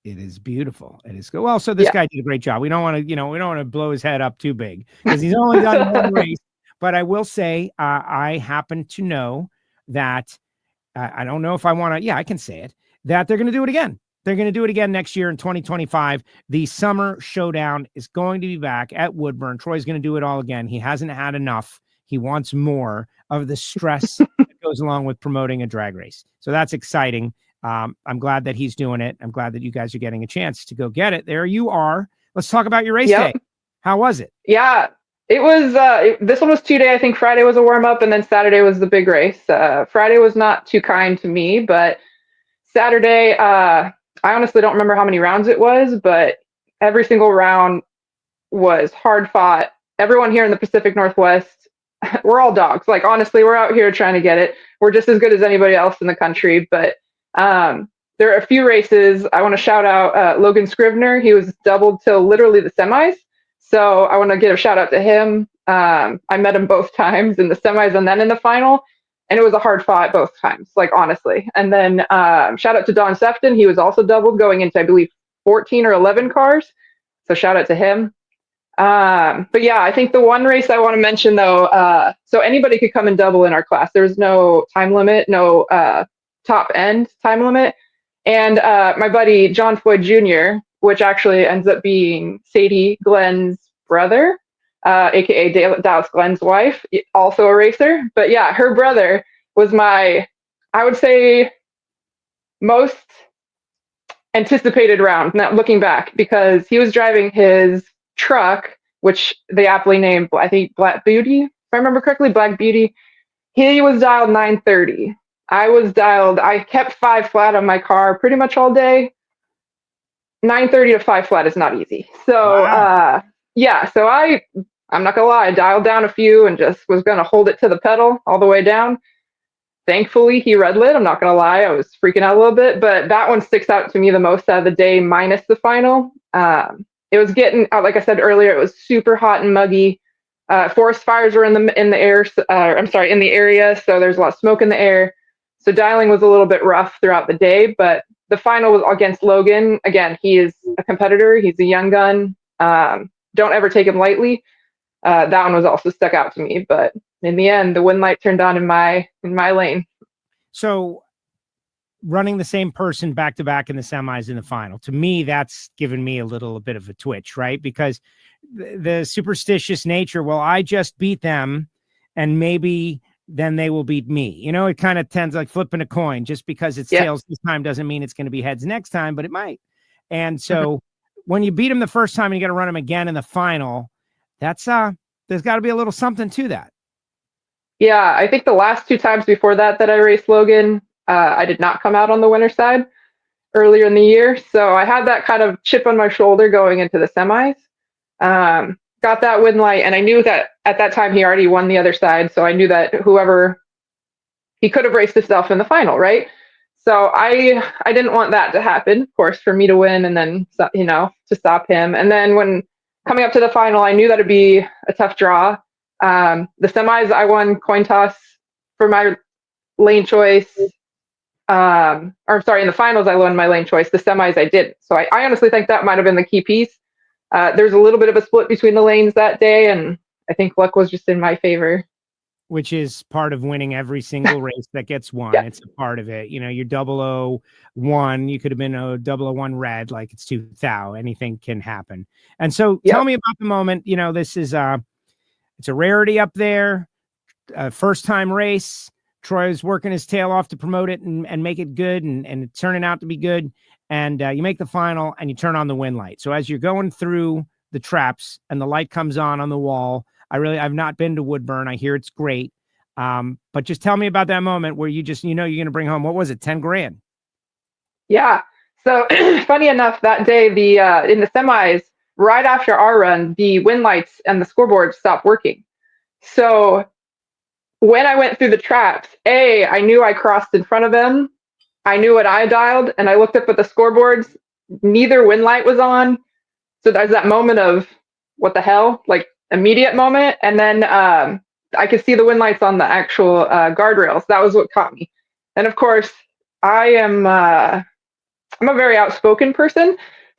It is beautiful. It is good. Well, so this guy did a great job. We don't want to, we don't want to blow his head up too big because he's only done one race. But I will say, I happen to know that I don't know if I want to. Yeah, I can say it, that they're going to do it again. They're going to do it again next year in 2025. The Summer Showdown is going to be back at Woodburn. Troy's going to do it all again. He hasn't had enough. He wants more of the stress that goes along with promoting a drag race. So that's exciting. I'm glad that he's doing it. I'm glad that you guys are getting a chance to go get it. There you are. Let's talk about your race day. How was it? Yeah, it was, this one was 2 day. I think Friday was a warm up and then Saturday was the big race. Friday was not too kind to me, but Saturday, I honestly don't remember how many rounds it was, but every single round was hard fought. Everyone here in the Pacific Northwest, we're all dogs. Like, honestly, we're out here trying to get it. We're just as good as anybody else in the country, but there are a few races. I want to shout out Logan Scrivener. He was doubled till literally the semis. So I want to give a shout out to him. I met him both times in the semis and then in the final. And it was a hard fought both times, like, honestly. And then shout out to Don Sefton. He was also doubled going into, I believe, 14 or 11 cars. So shout out to him. But yeah, I think the one race I want to mention, though, so anybody could come and double in our class. There's no time limit, no top end time limit. And my buddy John Floyd Jr., which actually ends up being Sadie Glenn's brother, aka Dallas Glenn's wife, also a racer. But yeah, her brother was I would say, most anticipated round, not looking back, because he was driving his truck, which they aptly named, I think, Black Beauty, if I remember correctly, Black Beauty. He was dialed 930. I kept 5 flat on my car pretty much all day. 930 to 5 flat is not easy. So, Wow. So I'm not gonna lie, I dialed down a few and just was gonna hold it to the pedal all the way down. Thankfully, he red lit. I'm not gonna lie, I was freaking out a little bit, but that one sticks out to me the most out of the day, minus the final. It was getting, like I said earlier, it was super hot and muggy. Forest fires were in the area, so there's a lot of smoke in the air. So dialing was a little bit rough throughout the day, but the final was against Logan. Again, he is a competitor. He's a young gun. Don't ever take him lightly. That one was also stuck out to me, but in the end, the wind light turned on in my lane. So running the same person back to back in the semis in the final, to me, that's given me a little bit of a twitch, right? Because the superstitious nature, well, I just beat them and maybe then they will beat me. It kind of tends like flipping a coin. Just because it's tails this time doesn't mean it's going to be heads next time, but it might. And so when you beat them the first time and you got to run them again in the final, that's there's got to be a little something to that. Yeah, I think the last 2 times before that I raced Logan, I did not come out on the winner's side earlier in the year. So I had that kind of chip on my shoulder going into the semis. Got that win light, and I knew that at that time he already won the other side, so I knew that he could have raced himself in the final, right? So I didn't want that to happen, of course, for me to win and then, to stop him. And then when coming up to the final, I knew that it'd be a tough draw. The semis, I won coin toss for my lane choice. In the finals, I won my lane choice. The semis, I didn't. So I honestly think that might have been the key piece. There's a little bit of a split between the lanes that day, and I think luck was just in my favor. which is part of winning every single race that gets won. Yeah. It's a part of it. You know, you're 001, you could have been a 001 red, like it's 2000. Anything can happen. And so tell me about the moment. You know, this is it's a rarity up there. First time race. Troy's working his tail off to promote it and make it good, and it's turning out to be good. And you make the final and you turn on the win light. So as you're going through the traps and the light comes on the wall, I've not been to Woodburn. I hear it's great. But just tell me about that moment where you just, you know, you're going to bring home, what was it? 10 grand. Yeah. So funny enough, that day, in the semis, right after our run, the win lights and the scoreboard stopped working. So when I went through the traps, I knew I crossed in front of them. I knew what I dialed, and I looked up at the scoreboards. Neither win light was on. So there's that moment of what the hell, like immediate moment. And then I could see the win lights on the actual guardrails. That was what caught me. And of course, I'm a very outspoken person.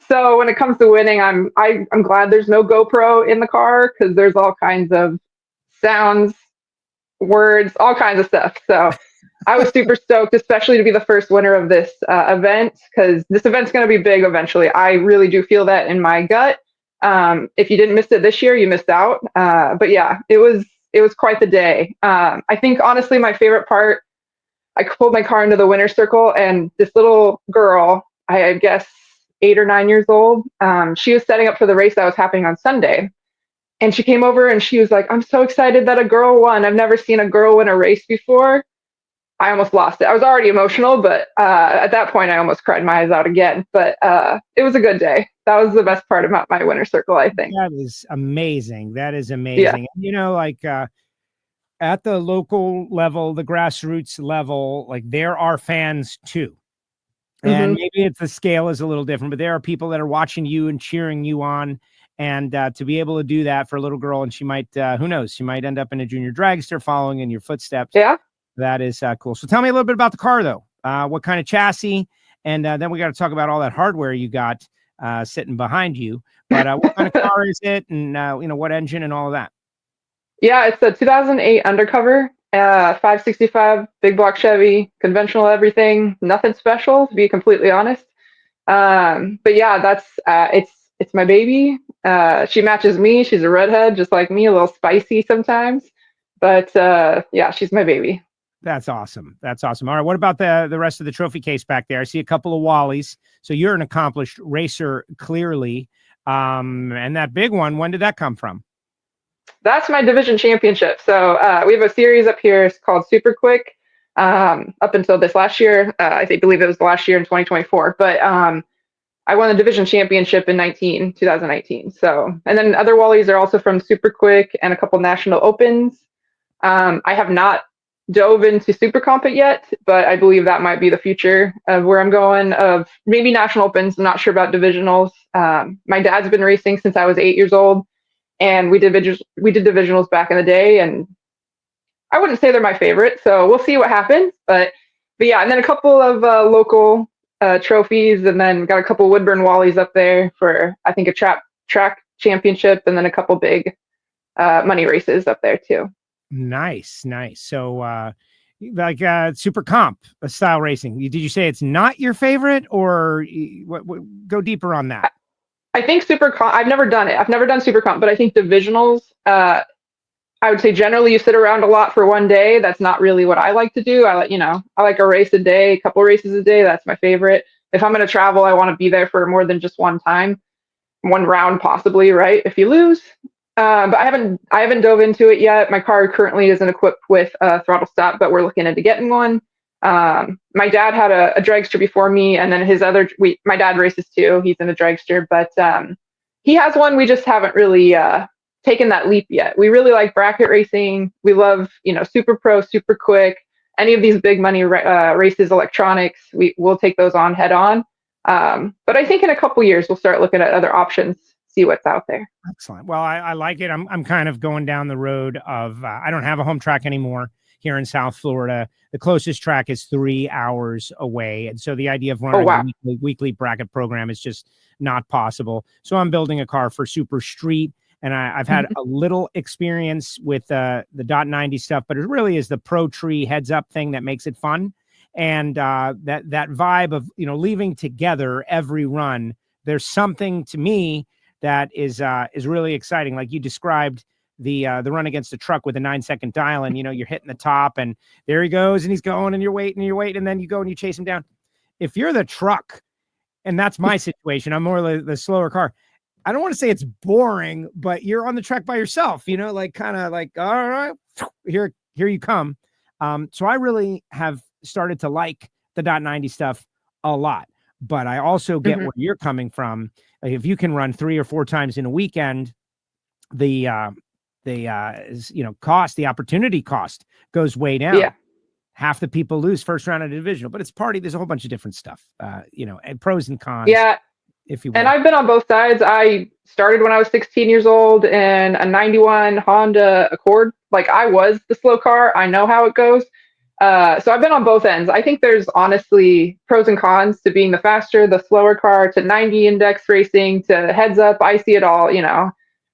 So when it comes to winning, I'm glad there's no GoPro in the car, because there's all kinds of sounds, words, all kinds of stuff. So I was super stoked, especially to be the first winner of this event, because this event's going to be big eventually. I really do feel that in my gut. If you didn't miss it this year, you missed out. But yeah, it was quite the day. I think honestly, my favorite part, I pulled my car into the winner's circle, and this little girl, I guess 8 or 9 years old, she was setting up for the race that was happening on Sunday. And she came over and she was like, "I'm so excited that a girl won. I've never seen a girl win a race before." I almost lost it. I was already emotional, but at that point I almost cried my eyes out again. But it was a good day. That was the best part about my winner circle, I think. That is amazing. That is amazing. Yeah. You know, like at the local level, the grassroots level, like there are fans too. And maybe the scale is a little different, but there are people that are watching you and cheering you on. And to be able to do that for a little girl, and she might, who knows, she might end up in a junior dragster following in your footsteps. Yeah. That is cool. So tell me a little bit about the car, though. What kind of chassis? And then we got to talk about all that hardware you got sitting behind you. But what kind of car is it? And, you know, what engine and all of that? Yeah, it's a 2008 Undercover, 565 big block Chevy, conventional everything, nothing special, to be completely honest. But yeah, that's it's my baby. She matches me. She's a redhead, just like me, a little spicy sometimes. But yeah, she's my baby. That's awesome. That's awesome. All right. What about the rest of the trophy case back there? I see a couple of Wallies. So you're an accomplished racer, clearly. And that big one, when did that come from? That's my division championship. So we have a series up here. It's called Super Quick. Up until this last year, I believe it was the last year in 2024. But I won the division championship in 2019. So, and then other Wallies are also from Super Quick and a couple national opens. I have not dove into Super Comp it yet, but I believe that might be the future of where I'm going, of maybe national opens. I'm not sure about divisionals. My dad's been racing since I was 8 years old, and we did divisionals back in the day, and I wouldn't say they're my favorite, so we'll see what happens. But yeah, and then a couple of local trophies, and then got a couple Woodburn Wallies up there for, I think, a track championship, and then a couple big money races up there too. Nice. So like Super Comp style racing, did you say it's not your favorite, or what, go deeper on that? I think Super Comp, I've never done it. I've never done Super Comp, but I think divisionals, I would say generally you sit around a lot for one day. That's not really what I like to do. I like a race a day, a couple races a day. That's my favorite. If I'm going to travel, I want to be there for more than just one time, one round possibly, right? If you lose. But I haven't dove into it yet. My car currently isn't equipped with a throttle stop, but we're looking into getting one. My dad had a dragster before me, and then my dad races too. He's in a dragster, but he has one. We just haven't really taken that leap yet. We really like bracket racing. We love, Super Pro, Super Quick, any of these big money races, electronics. We'll take those on head on. But I think in a couple years we'll start looking at other options, see what's out there. Excellent. Well, I like it. I'm kind of going down the road of I don't have a home track anymore here in South Florida. The closest track is 3 hours away, and so the idea of running a weekly bracket program is just not possible. So I'm building a car for Super Street, And I've had a little experience with the .90 stuff, but it really is the Pro Tree heads up thing that makes it fun. And that vibe of, leaving together every run, there's something to me that is really exciting. Like you described the run against the truck with a 9-second dial, and you're hitting the top, and there he goes, and he's going, and you're waiting, and then you go and you chase him down. If you're the truck, and that's my situation, I'm more the slower car. I don't want to say it's boring, but you're on the track by yourself, kind of like, all right, here you come. So I really have started to like the .90 stuff a lot, but I also get where you're coming from. Like if you can run 3 or 4 times in a weekend, the opportunity cost goes way down. Yeah. Half the people lose first round of the divisional, but it's there's a whole bunch of different stuff, and pros and cons. Yeah. If you will. And I've been on both sides. I started when I was 16 years old in a 91 Honda Accord. Like I was the slow car. I know how it goes. So I've been on both ends. I think there's honestly pros and cons to being the faster, the slower car, to 90 index racing, to heads up. I see it all,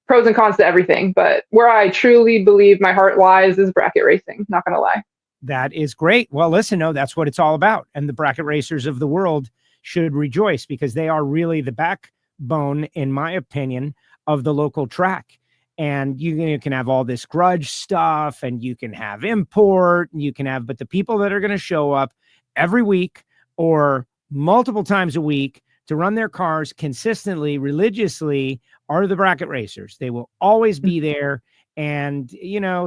pros and cons to everything. But where I truly believe my heart lies is bracket racing. Not going to lie. That is great. Well, listen, that's what it's all about. And the bracket racers of the world should rejoice because they are really the backbone, in my opinion, of the local track. And you can have all this grudge stuff, and you can have import, and but the people that are going to show up every week or multiple times a week to run their cars consistently, religiously, are the bracket racers. They will always be there. And,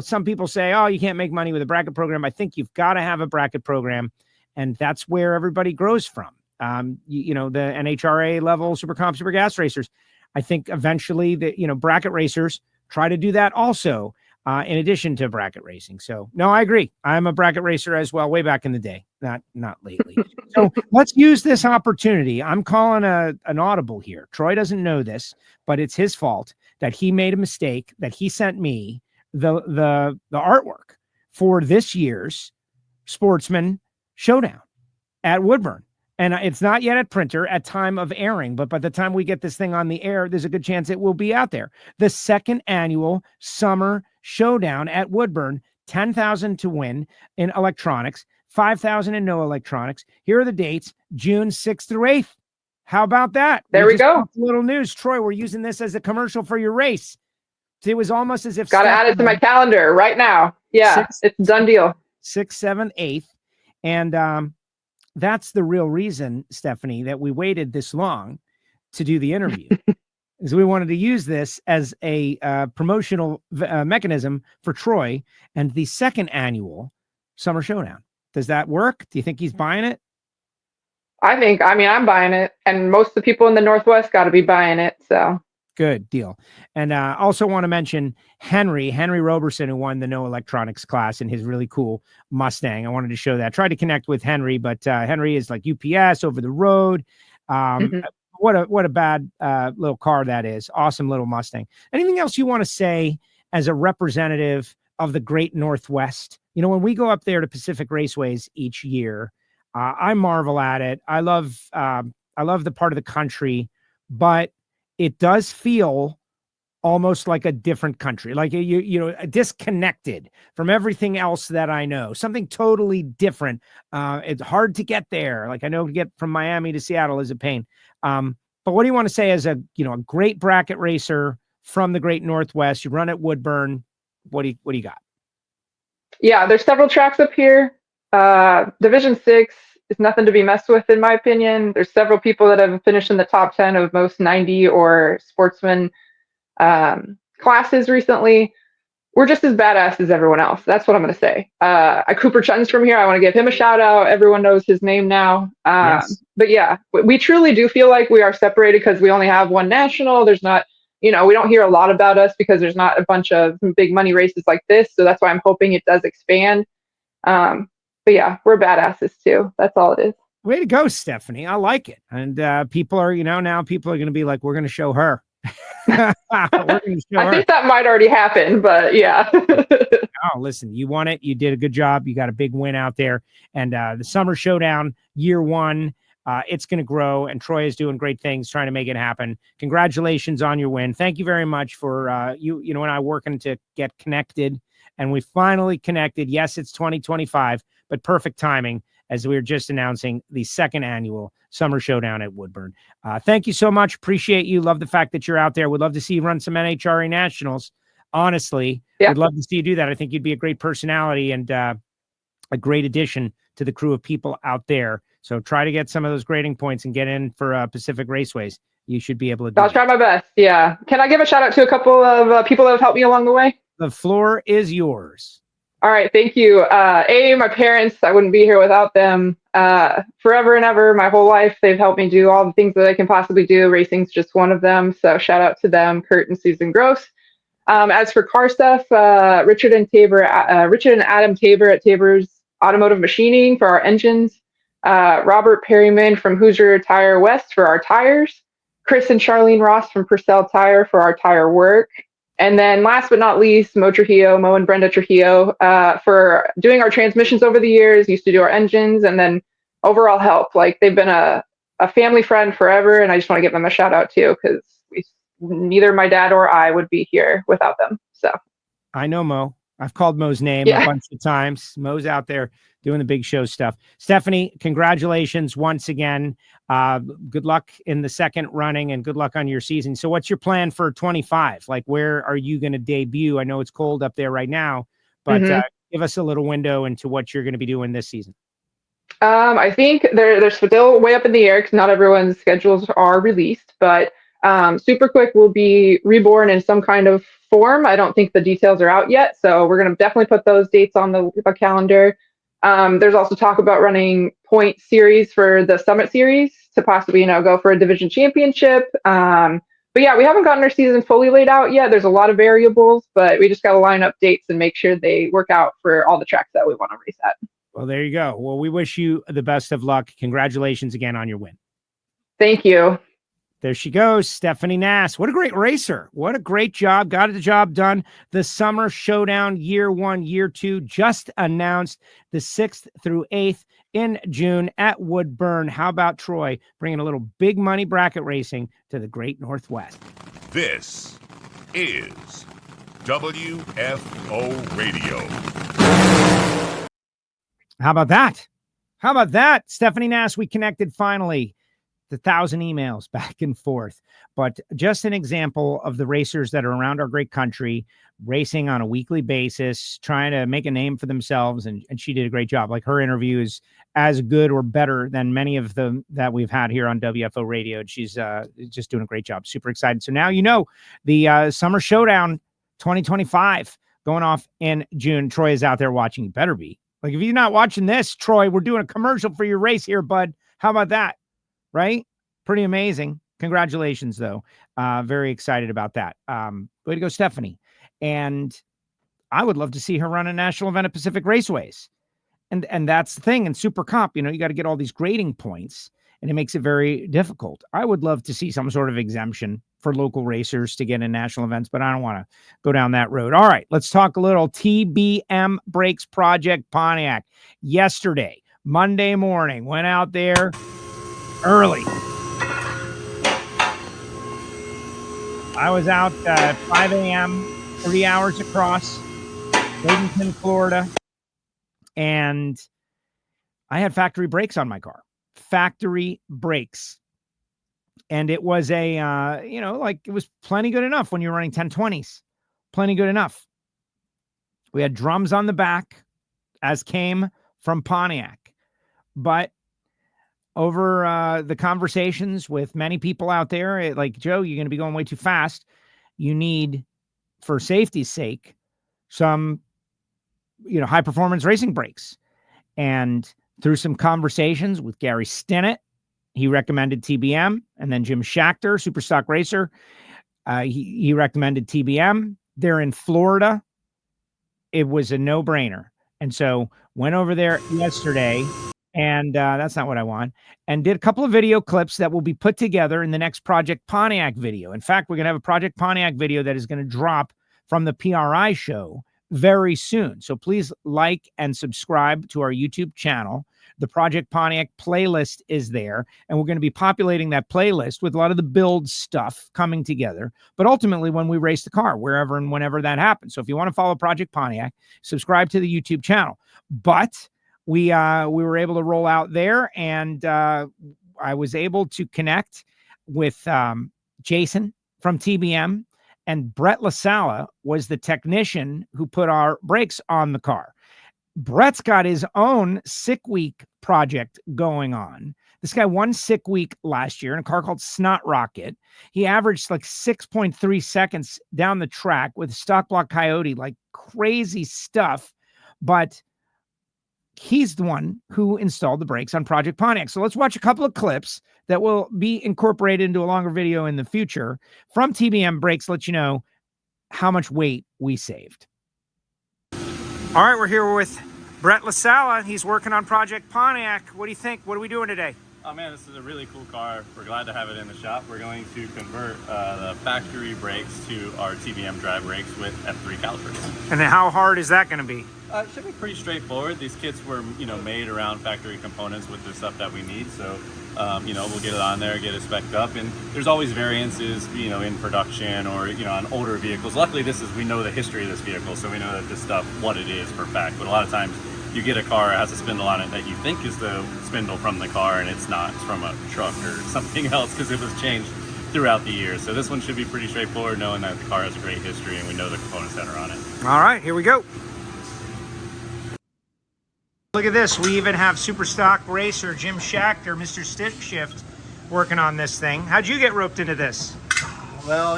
some people say, oh, you can't make money with a bracket program. I think you've got to have a bracket program. And that's where everybody grows from. The NHRA level super comp, super gas racers. I think eventually bracket racers try to do that also, in addition to bracket racing. So no, I agree. I'm a bracket racer as well, way back in the day, not lately. So let's use this opportunity. I'm calling an audible here. Troy doesn't know this, but it's his fault that he made a mistake, that he sent me the artwork for this year's Sportsman Showdown at Woodburn. And it's not yet at printer at time of airing, but by the time we get this thing on the air, there's a good chance it will be out there. The second annual Summer Showdown at Woodburn, $10,000 to win in electronics, $5,000 in no electronics. Here are the dates, June 6th through 8th. How about that? There we go. Little news. Troy, we're using this as a commercial for your race. It was almost as if... Got to add it to my calendar right now. Yeah, it's a done deal. 6th, 7th, 8th. And that's the real reason, Stephanie, that we waited this long to do the interview. Is we wanted to use this as a promotional mechanism for Troy and the second annual Summer Showdown. Does that work? Do you think he's buying it? I'm buying it, and most of the people in the Northwest got to be buying it. So good deal. And also want to mention Henry Roberson, who won the no electronics class in his really cool Mustang. I wanted to show that. Tried to connect with Henry, but Henry is like UPS over the road. What a bad little car that is. Awesome little Mustang. Anything else you want to say as a representative of the Great Northwest? When we go up there to Pacific Raceways each year, I marvel at it. I love the part of the country, but it does feel almost like a different country, like disconnected from everything else that I know. Something totally different. It's hard to get there. Like I know to get from Miami to Seattle is a pain. But what do you want to say as a great bracket racer from the Great Northwest? You run at Woodburn. What do you got? Yeah, there's several tracks up here. Division 6 is nothing to be messed with, in my opinion. There's several people that have finished in the top 10 of most 90 or sportsman classes recently. We're just as badass as everyone else. That's what I'm going to say. Cooper Chun's from here. I want to give him a shout out. Everyone knows his name now. Yes. But yeah, we truly do feel like we are separated because we only have one national. There's not, we don't hear a lot about us because there's not a bunch of big money races like this. So that's why I'm hoping it does expand. But yeah, we're badasses too. That's all it is. Way to go, Stephanie. I like it. And people are, now people are going to be like, we're going to show her. I think that might already happen, but yeah. Oh, listen, you won it. You did a good job. You got a big win out there. And the Summer Showdown year 1, It's going to grow, and Troy is doing great things trying to make it happen. Congratulations on your win. Thank you very much for you and I working to get connected, and we finally connected. Yes, it's 2025, but perfect timing as we were just announcing the second annual Summer Showdown at Woodburn. Thank you so much. Appreciate you. Love the fact that you're out there. Would love to see you run some NHRA Nationals. Honestly, would love to see you do that. I think you'd be a great personality and a great addition to the crew of people out there. So try to get some of those grading points and get in for Pacific Raceways. You should be able to do I'll try my best. Yeah. Can I give a shout out to a couple of people that have helped me along the way? The floor is yours. All right. Thank you. My parents, I wouldn't be here without them. Forever and ever, my whole life, they've helped me do all the things that I can possibly do. Racing's just one of them. So shout out to them, Kurt and Susan Gross. As for car stuff, Richard and Adam Tabor at Tabor's Automotive Machining for our engines. Robert Perryman from Hoosier Tire West for our tires, Chris and Charlene Ross from Purcell Tire for our tire work, and then last but not least, Mo and Brenda Trujillo for doing our transmissions over the years, used to do our engines, and then overall help. Like, they've been a family friend forever, and I just want to give them a shout out too, because neither my dad or I would be here without them. So I know Mo. I've called Mo's name a bunch of times. Mo's out there doing the big show stuff. Stephanie, congratulations once again. Good luck in the second running and good luck on your season. So what's your plan for 25? Like, where are you going to debut? I know it's cold up there right now, but give us a little window into what you're going to be doing this season. I think they're still way up in the air because not everyone's schedules are released, but Super Quick will be reborn in some kind of form. I don't think the details are out yet, so we're going to definitely put those dates on the calendar. There's also talk about running point series for the Summit Series to possibly, go for a division championship. But yeah, we haven't gotten our season fully laid out yet. There's a lot of variables, but we just got to line up dates and make sure they work out for all the tracks that we want to race at. Well, there you go. Well, we wish you the best of luck. Congratulations again on your win. Thank you. There she goes, Stephanie Nass. What a great racer. What a great job. Got the job done. The Summer Showdown Year 1, Year 2 just announced the 6th through 8th in June at Woodburn. How about Troy bringing a little big money bracket racing to the Great Northwest? This is WFO Radio. How about that? How about that? Stephanie Nass, we connected finally. 1,000 emails back and forth, but just an example of the racers that are around our great country racing on a weekly basis, trying to make a name for themselves. And she did a great job. Like, her interview is as good or better than many of them that we've had here on WFO Radio. And she's just doing a great job. Super excited. So now, the Summer Showdown 2025 going off in June. Troy is out there watching. You better be. Like, if you're not watching this, Troy, we're doing a commercial for your race here, bud. How about that? Right? Pretty amazing. Congratulations, though. Very excited about that. Way to go, Stephanie. And I would love to see her run a national event at Pacific Raceways. And that's the thing. In Super Comp, you got to get all these grading points, and it makes it very difficult. I would love to see some sort of exemption for local racers to get in national events, but I don't want to go down that road. All right, let's talk a little TBM Brakes Project Pontiac. Yesterday, Monday morning, went out there early. I was out at 5 a.m., 3 hours across Bradenton, Florida, and I had factory brakes on my car. Factory brakes. And it was it was plenty good enough when you're running 1020s. Plenty good enough. We had drums on the back, as came from Pontiac. But over the conversations with many people out there, like, Joe, you're going to be going way too fast. You need, for safety's sake, some, high performance racing brakes. And through some conversations with Gary Stinnett, he recommended TBM, and then Jim Schachter, Superstock Racer, he recommended TBM. They're in Florida. It was a no-brainer. And so went over there yesterday. And that's not what I want. And did a couple of video clips that will be put together in the next Project Pontiac video. In fact, we're going to have a Project Pontiac video that is going to drop from the PRI show very soon. So please like and subscribe to our YouTube channel. The Project Pontiac playlist is there, and we're going to be populating that playlist with a lot of the build stuff coming together. But ultimately, when we race the car, wherever and whenever that happens. So if you want to follow Project Pontiac, subscribe to the YouTube channel. But we were able to roll out there, and I was able to connect with Jason from TBM, and Brett LaSala was the technician who put our brakes on the car. Brett's got his own sick week project going on. This guy won sick week last year in a car called Snot Rocket. He averaged like 6.3 seconds down the track with stock block Coyote, like crazy stuff. But he's the one who installed the brakes on Project Pontiac. So let's watch a couple of clips that will be incorporated into a longer video in the future from TBM Brakes, let you know how much weight we saved. All right, we're here with Brett LaSala. He's working on Project Pontiac. What do you think? What are we doing today? Oh man, this is a really cool car. We're glad to have it in the shop. We're going to convert the factory brakes to our TBM drive brakes with F3 calipers. And then how hard is that going to be? It should be pretty straightforward. These kits were, made around factory components with the stuff that we need. So, we'll get it on there, get it spec'd up. And there's always variances, in production or, on older vehicles. Luckily, we know the history of this vehicle, so we know that this stuff, what it is for fact. But a lot of times you get a car that has a spindle on it that you think is the spindle from the car, and it's not. It's from a truck or something else because it was changed throughout the years. So this one should be pretty straightforward, knowing that the car has a great history and we know the components that are on it. All right, here we go. Look at this. We even have super stock racer Jim Schachter, Mr. Stick Shift, working on this thing. How'd you get roped into this? Well,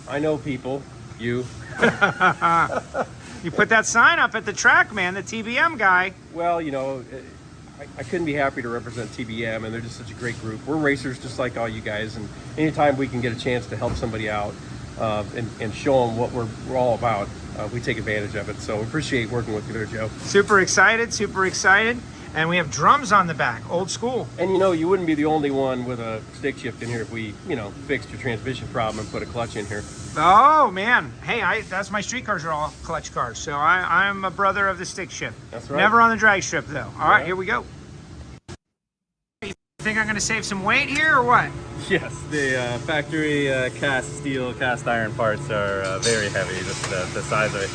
I know people. You. You put that sign up at the track, man, the TBM guy. Well, I couldn't be happy to represent TBM, and they're just such a great group. We're racers just like all you guys, and anytime we can get a chance to help somebody out and show them what we're all about, we take advantage of it. So we appreciate working with you there, Joe. Super excited, super excited. And we have drums on the back, old school. And you wouldn't be the only one with a stick shift in here if we, fixed your transmission problem and put a clutch in here. Oh man, hey, that's my street cars are all clutch cars, so I'm a brother of the stick shift. That's right. Never on the drag strip though. All right, here we go. You think I'm gonna save some weight here or what? Yes, the factory cast iron parts are very heavy, just the size of it.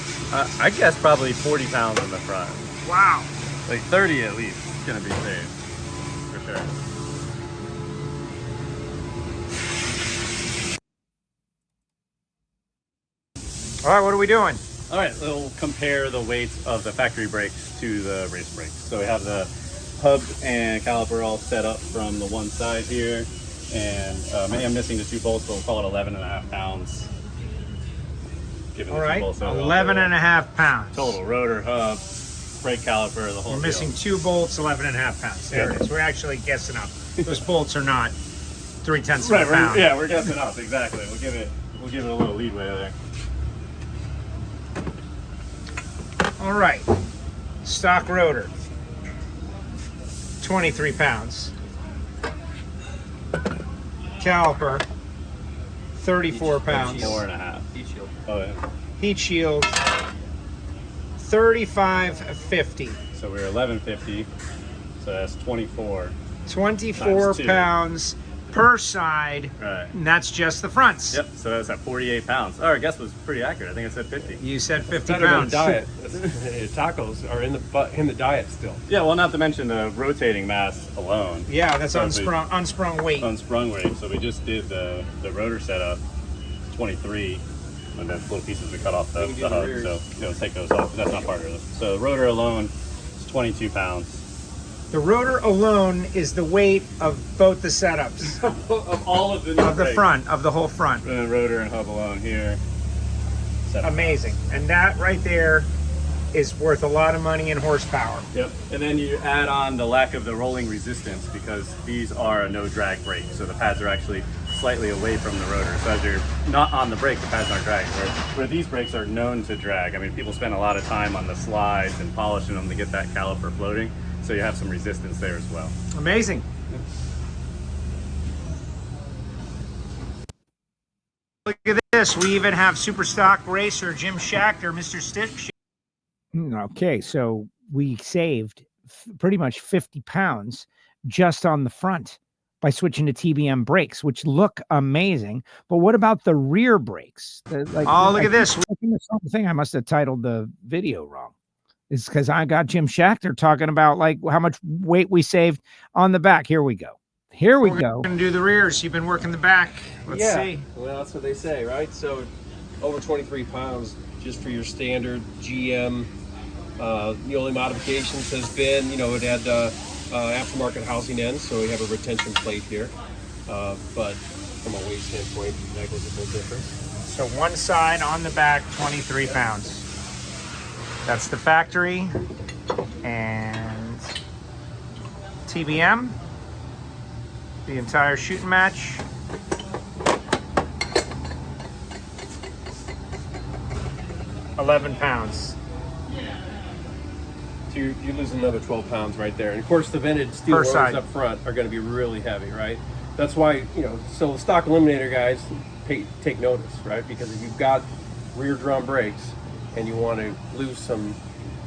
I guess probably 40 pounds on the front. Wow. Like 30 at least is gonna be saved, for sure. All right, what are we doing? All right, we'll compare the weights of the factory brakes to the race brakes. So we have the hub and caliper all set up from the one side here, and I'm missing the 2 bolts, but we'll call it 11.5 pounds. All right, 11.5 pounds. Total rotor, hub, brake caliper, the whole We're missing deal. 2 bolts, 11.5 pounds. There it is. We're actually guessing up. Those bolts are not 3/10 of a pound. We're guessing up, exactly. We'll give it a little leadway there. All right, stock rotor, 23 pounds. Caliper, 34 pounds. 4.5. Heat shield. Oh yeah. Heat shield, 35.50. So we're 11.50. So that's 24. 24 Times 2. pounds per side. Right. And that's just the fronts. Yep. So that's at 48 pounds. Our guess was pretty accurate. I think I said 50. You said 50 Better than pounds. diet. Tacos are in the diet still. Yeah. Well, not to mention the rotating mass alone. Yeah, that's So unsprung weight. Unsprung weight. So we just did the rotor setup, 23, and then little pieces we cut off the hub. So take those off. That's not part of it. So the rotor alone is 22 pounds. The rotor alone is the weight of both the setups. Of all of the Of the front, of the whole front. And the rotor and hub alone here. Amazing. And that right there is worth a lot of money in horsepower. Yep. And then you add on the lack of the rolling resistance, because these are a no drag brake. So the pads are actually slightly away from the rotor. So as you're not on the brake, the pads aren't dragging. Where these brakes are known to drag. I mean, people spend a lot of time on the slides and polishing them to get that caliper floating. So you have some resistance there as well. Amazing. Look at this. We even have super stock racer Jim Schachter, Mr. Stick. Okay, so we saved pretty much 50 pounds just on the front by switching to TBM brakes, which look amazing. But what about the rear brakes? Oh, look at this. Something I must have titled the video wrong. It's because I got Jim Schachter talking about like how much weight we saved on the back. Here we go. Here we go. We're going to do the rears. You've been working the back. Let's see. Well, that's what they say, right? So over 23 pounds just for your standard GM. The only modifications has been, it had aftermarket housing ends, so we have a retention plate here. But from a weight standpoint, negligible difference. So one side on the back, 23 pounds. That's the factory. And TBM, the entire shooting match. £11. So you lose another 12 pounds right there. And of course, the vented steel rollers up front are going to be really heavy, right? That's why, so stock eliminator guys take notice, right? Because if you've got rear drum brakes and you want to lose some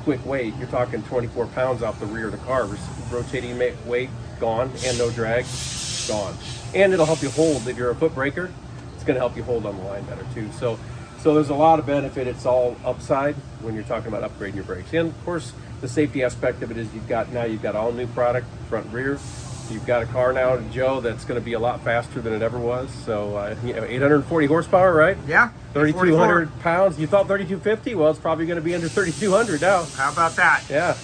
quick weight, you're talking 24 pounds off the rear of the car. Rotating weight gone, and no drag gone. And it'll help you hold. If you're a foot braker, it's going to help you hold on the line better too. So there's a lot of benefit. It's all upside when you're talking about upgrading your brakes. And of course, the safety aspect of it is you've got all new product, front and rear. You've got a car now, Joe, that's going to be a lot faster than it ever was. So 840 horsepower, right? Yeah. 3,200 pounds. You thought 3,250? Well, it's probably going to be under 3,200 now. How about that? Yeah.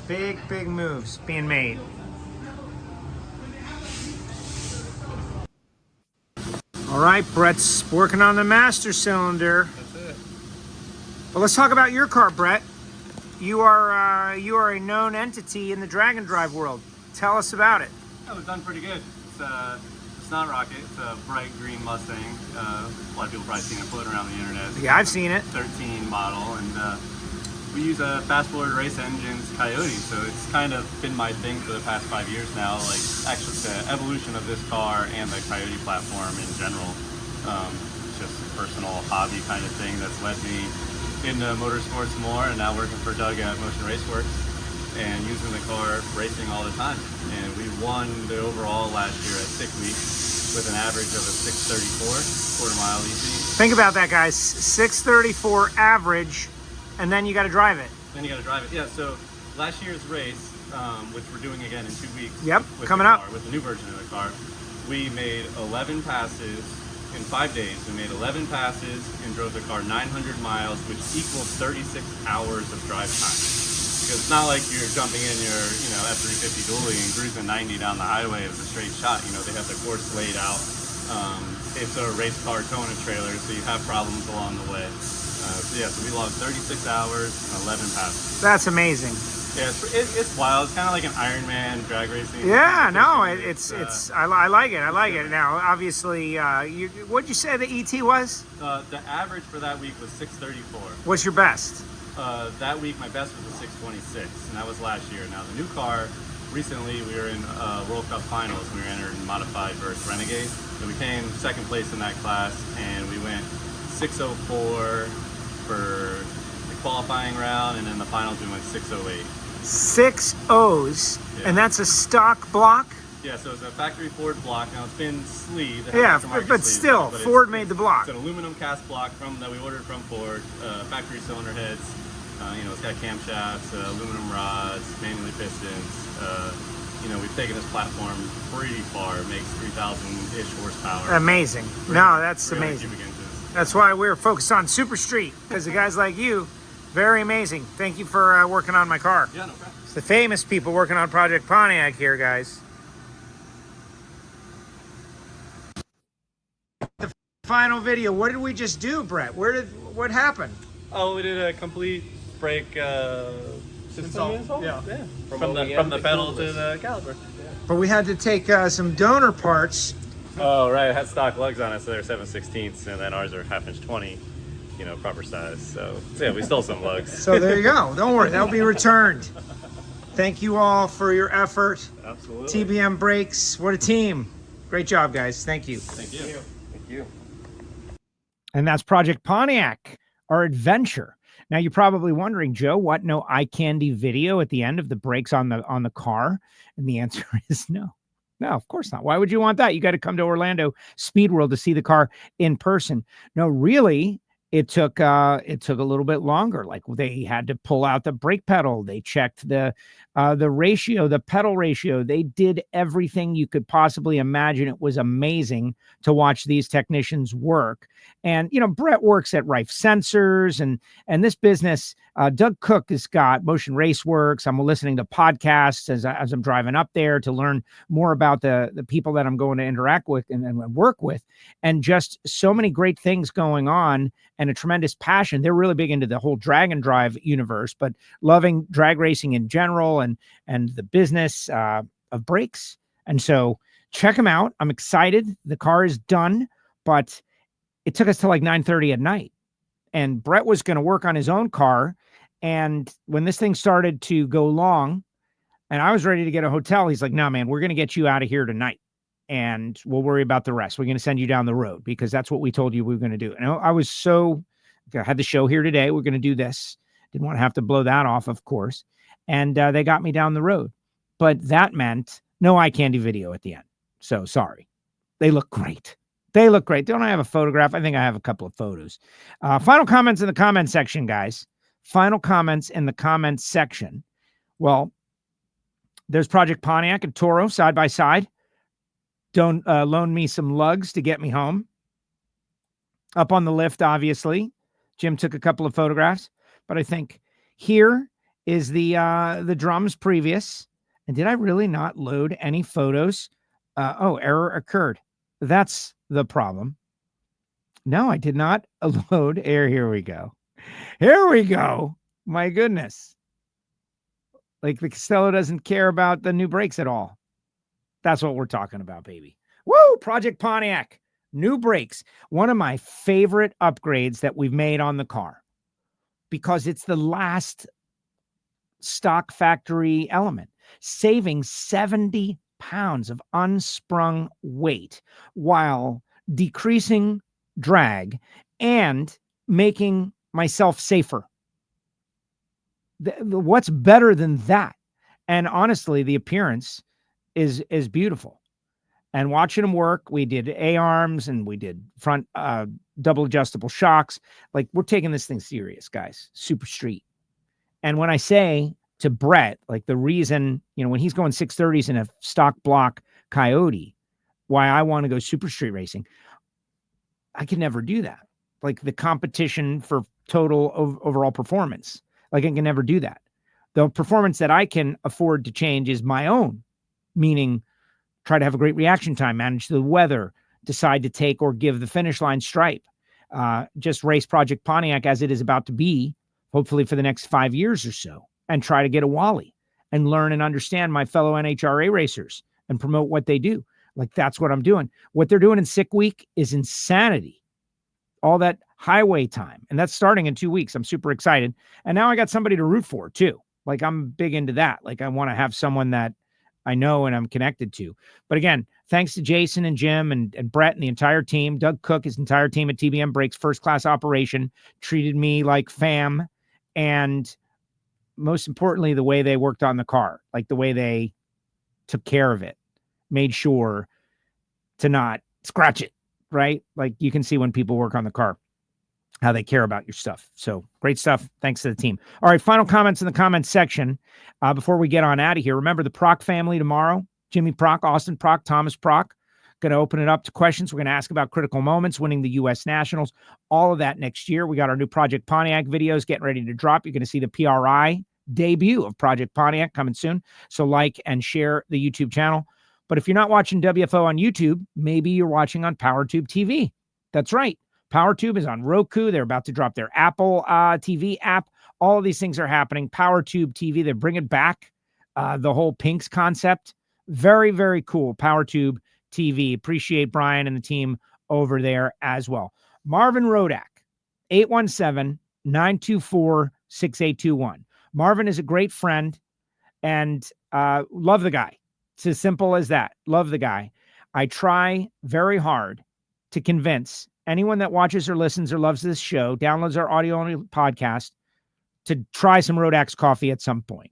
Big moves being made. All right, Brett's working on the master cylinder. That's it. But let's talk about your car, Brett. You are a known entity in the drag and drive world. Tell us about it. Oh, we've done pretty good. It's not rocket. It's a bright green Mustang. A lot of people probably seen it floating around the internet. Yeah, I've seen it. 13 model, and we use a fast-forward race engine's Coyote, so it's kind of been my thing for the past 5 years now. Like, actually, the evolution of this car and the Coyote platform in general. It's just a personal hobby kind of thing that's led me into motorsports more, and now working for Doug at Motion Raceworks and using the car racing all the time. And we won the overall last year at 6 weeks with an average of a 6:34 quarter-mile easy. Think about that, guys. 6:34 average, and then you got to drive it. Yeah, so last year's race, which we're doing again in 2 weeks. Yep, with coming the car, up. with the new version of the car. We made 11 passes in 5 days. We made 11 passes and drove the car 900 miles, which equals 36 hours of drive time. Because it's not like you're jumping in your, F350 dually and cruising 90 down the highway with a straight shot. They have the course laid out. It's a race car towing a trailer, so you have problems along the way. So we logged 36 hours and 11 passes. That's amazing. Yeah, it's wild. It's kind of like an Ironman drag racing. Yeah, no, I like it. I like it. Now, obviously, what'd you say the ET was? The average for that week was 6:34. What's your best? That week, my best was a 6:26, and that was last year. now, the new car, recently we were in World Cup finals. We were entered in modified versus Renegade, and we came second place in that class, and we went 6:04 for the qualifying round, and in the finals we went 6:08. 6 O's, Yeah. and that's a stock block? Yeah, so it's a factory Ford block. Now it's been sleeved. Yeah, but still, Ford made the block. It's an aluminum cast block that we ordered from Ford. Factory cylinder heads. It's got camshafts, aluminum rods, manually pistons. We've taken this platform pretty far. It makes 3,000-ish horsepower. Amazing. No, that's really amazing. That's why we're focused on Super Street, because the guys like you, very amazing. Thank you for working on my car. Yeah, no problem. It's the famous people working on Project Pontiac here, guys. The final video. What did we just do, Brett? What happened? Oh, we did a complete brake system install. Yeah. From the pedal to the caliper. But we had to take some donor parts. Oh, right. It had stock lugs on it, so they're 7/16, and then ours are 1/2" 20, proper size. So yeah, we stole some lugs. So there you go. Don't worry, that'll be returned. Thank you all for your effort. Absolutely. TBM Brakes, what a team. Great job, guys. Thank you. Thank you. Thank you. And that's Project Pontiac, our adventure. Now you're probably wondering, Joe, what? No eye candy video at the end of the brakes on the car? And the answer is no. No, of course not. Why would you want that? You got to come to Orlando Speed World to see the car in person. No, really, it took a little bit longer. Like they had to pull out the brake pedal. They checked the ratio, the pedal ratio. They did everything you could possibly imagine. It was amazing to watch these technicians work. And, you know, Brett works at Rife Sensors and this business, Doug Cook has got Motion Race Works. I'm listening to podcasts as I'm driving up there to learn more about the people that I'm going to interact with and work with, and just so many great things going on and a tremendous passion. They're really big into the whole drag and drive universe, but loving drag racing in general and the business of brakes. And so check them out. I'm excited. The car is done, but it took us to like 9:30 at night. And Brett was going to work on his own car. And when this thing started to go long and I was ready to get a hotel, he's like, no, man, we're going to get you out of here tonight and we'll worry about the rest. We're going to send you down the road because that's what we told you we were going to do. And I was I had the show here today. We're going to do this. Didn't want to have to blow that off, of course. And they got me down the road. But that meant no eye candy video at the end. So sorry. They look great. They look great. Don't I have a photograph? I think I have a couple of photos. Final comments in the comment section, guys. Final comments in the comments section. Well, there's Project Pontiac and Toro side by side. Don't loan me some lugs to get me home. Up on the lift, obviously. Jim took a couple of photographs, but I think here is the drums previous. And did I really not load any photos? Error occurred. That's the problem. No, I did not load air. Here we go. Here we go. My goodness. Like the Castello doesn't care about the new brakes at all. That's what we're talking about, baby. Woo! Project Pontiac. New brakes. One of my favorite upgrades that we've made on the car because it's the last stock factory element, saving 70 pounds of unsprung weight while decreasing drag and making myself safer. What's better than that? And honestly, the appearance is beautiful. And watching them work, we did A-arms and we did front double adjustable shocks. Like, we're taking this thing serious, guys. Super street. And when I say to Brett, like the reason, you know, when he's going 630s in a stock block Coyote, why I want to go super street racing, I can never do that. Like the competition for total overall performance. Like I can never do that. The performance that I can afford to change is my own, meaning try to have a great reaction time, manage the weather, decide to take or give the finish line stripe, just race Project Pontiac as it is about to be, hopefully for the next 5 years or so, and try to get a Wally and learn and understand my fellow NHRA racers and promote what they do. Like that's what I'm doing. What they're doing in Sick Week is insanity. All that highway time. And that's starting in 2 weeks. I'm super excited. And now I got somebody to root for too. Like I'm big into that. Like I want to have someone that I know and I'm connected to. But again, thanks to Jason and Jim and Brett and the entire team, Doug Cook, his entire team at TBM Brakes, first class operation, treated me like fam. And most importantly, the way they worked on the car, like the way they took care of it, made sure to not scratch it, right? Like you can see when people work on the car, how they care about your stuff. So great stuff. Thanks to the team. All right. Final comments in the comments section before we get on out of here. Remember the Prock family tomorrow, Jimmy Prock, Austin Prock, Thomas Prock, going to open it up to questions. We're going to ask about critical moments, winning the U.S. Nationals, all of that next year. We got our new Project Pontiac videos getting ready to drop. You're going to see the PRI debut of Project Pontiac coming soon. So like and share the YouTube channel. But if you're not watching WFO on YouTube, maybe you're watching on PowerTube TV. That's right. PowerTube is on Roku. They're about to drop their Apple TV app. All of these things are happening. PowerTube TV, they're bringing back the whole Pinks concept. Very, very cool. PowerTube TV. Appreciate Brian and the team over there as well. Marvin Rodak, 817-924-6821. Marvin is a great friend and love the guy. It's as simple as that. Love the guy. I try very hard to convince anyone that watches or listens or loves this show, downloads our audio-only podcast, to try some Rodax coffee at some point.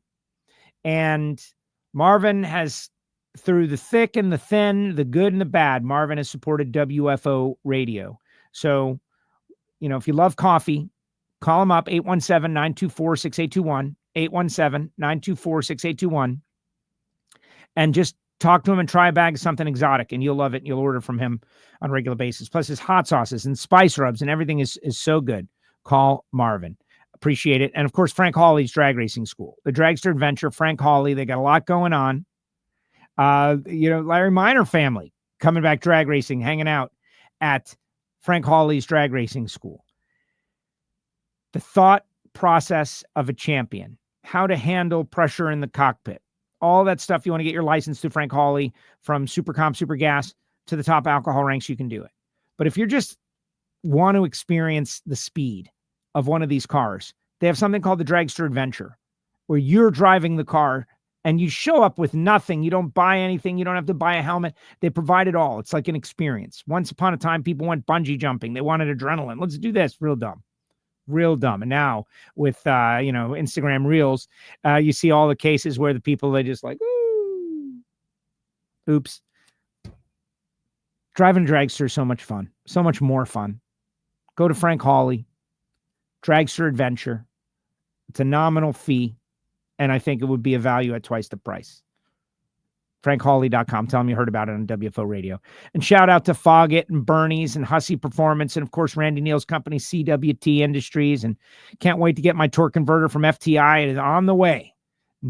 And Marvin has, through the thick and the thin, the good and the bad, Marvin has supported WFO Radio. So, if you love coffee, call him up, 817-924-6821, 817-924-6821, and just talk to him and try a bag of something exotic, and you'll love it. You'll order from him on a regular basis. Plus his hot sauces and spice rubs and everything is so good. Call Marvin. Appreciate it. And of course, Frank Hawley's Drag Racing School, the Dragster Adventure, Frank Hawley. They got a lot going on. Larry Minor family coming back drag racing, hanging out at Frank Hawley's Drag Racing School. The thought process of a champion, how to handle pressure in the cockpit, all that stuff. You want to get your license through Frank Hawley, from Super Comp, Super Gas to the top alcohol ranks, you can do it. But if you just want to experience the speed of one of these cars, they have something called the Dragster Adventure, where you're driving the car and you show up with nothing. You don't buy anything. You don't have to buy a helmet. They provide it all. It's like an experience. Once upon a time, people went bungee jumping. They wanted adrenaline. Let's do this. Real dumb. And now with, Instagram Reels, you see all the cases where the people, they just like, ooh, oops. Driving a dragster is so much fun. So much more fun. Go to Frank Hawley, Dragster Adventure. It's a nominal fee, and I think it would be a value at twice the price. FrankHawley.com. Tell them you heard about it on WFO Radio. And shout out to Foggett and Bernie's and Hussey Performance, and of course Randy Neal's company, CWT Industries. And can't wait to get my torque converter from FTI. It is on the way.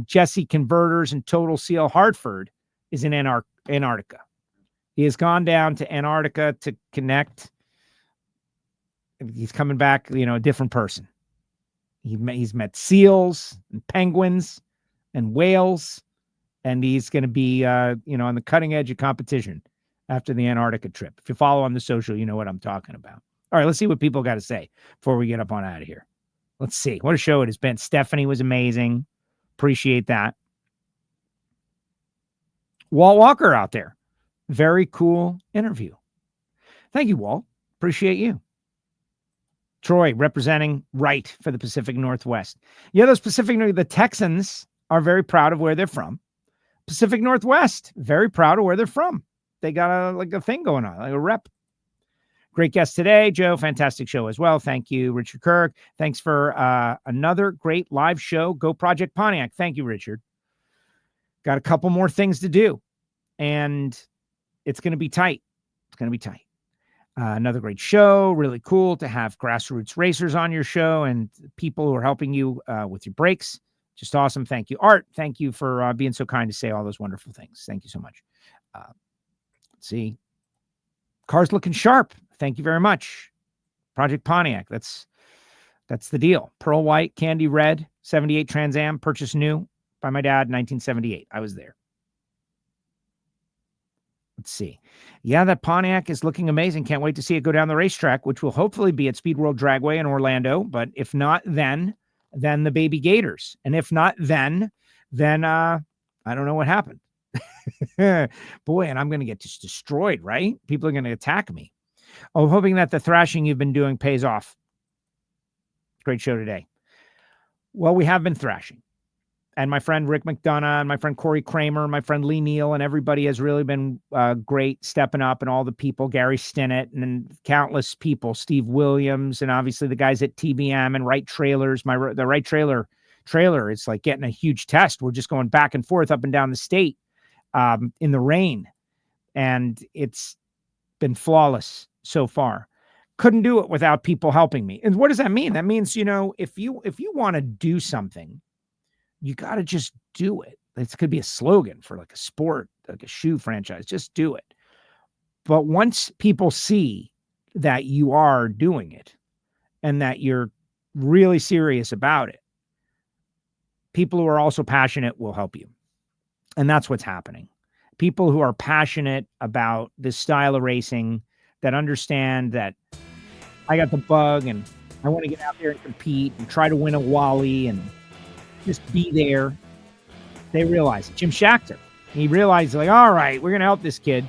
Jesse Converters and Total Seal Hartford is in Antarctica. He has gone down to Antarctica to connect. He's coming back, a different person. He's met seals and penguins and whales, and he's going to be, on the cutting edge of competition after the Antarctica trip. If you follow on the social, you know what I'm talking about. All right, let's see what people got to say before we get up on out of here. Let's see. What a show it has been. Stephanie was amazing. Appreciate that. Walt Walker out there. Very cool interview. Thank you, Walt. Appreciate you. Troy representing right for the Pacific Northwest. Yeah, the Texans are very proud of where they're from. Pacific Northwest, very proud of where they're from. They got a thing going on, like a rep. Great guest today, Joe. Fantastic show as well. Thank you, Richard Kirk. Thanks for another great live show. Go Project Pontiac. Thank you, Richard. Got a couple more things to do, and it's going to be tight. Another great show. Really cool to have grassroots racers on your show and people who are helping you with your brakes. Just awesome. Thank you, Art. Thank you for being so kind to say all those wonderful things. Thank you so much. Let's see. Car's looking sharp. Thank you very much. Project Pontiac. That's the deal. Pearl white, candy red, 78 Trans Am, purchased new by my dad in 1978. I was there. Let's see. Yeah, that Pontiac is looking amazing. Can't wait to see it go down the racetrack, which will hopefully be at Speed World Dragway in Orlando. But if not, then the Baby Gators. And if not, then I don't know what happened. Boy, and I'm going to get just destroyed, right? People are going to attack me. I'm hoping that the thrashing you've been doing pays off. Great show today. Well, we have been thrashing. And my friend Rick McDonough and my friend Corey Kramer, my friend Lee Neal, and everybody has really been great stepping up, and all the people, Gary Stinnett and countless people, Steve Williams, and obviously the guys at TBM and Wright Trailers. The Wright trailer, it's like getting a huge test. We're just going back and forth up and down the state in the rain, and it's been flawless so far. Couldn't do it without people helping me. And what does that mean? That means, if you want to do something, you got to just do it. This could be a slogan for like a sport, like a shoe franchise. Just do it. But once people see that you are doing it and that you're really serious about it, people who are also passionate will help you. And that's what's happening. People who are passionate about this style of racing, that understand that I got the bug and I want to get out there and compete and try to win a Wally and just be there. They realize it. Jim Schachter, he realized, like, all right, we're going to help this kid.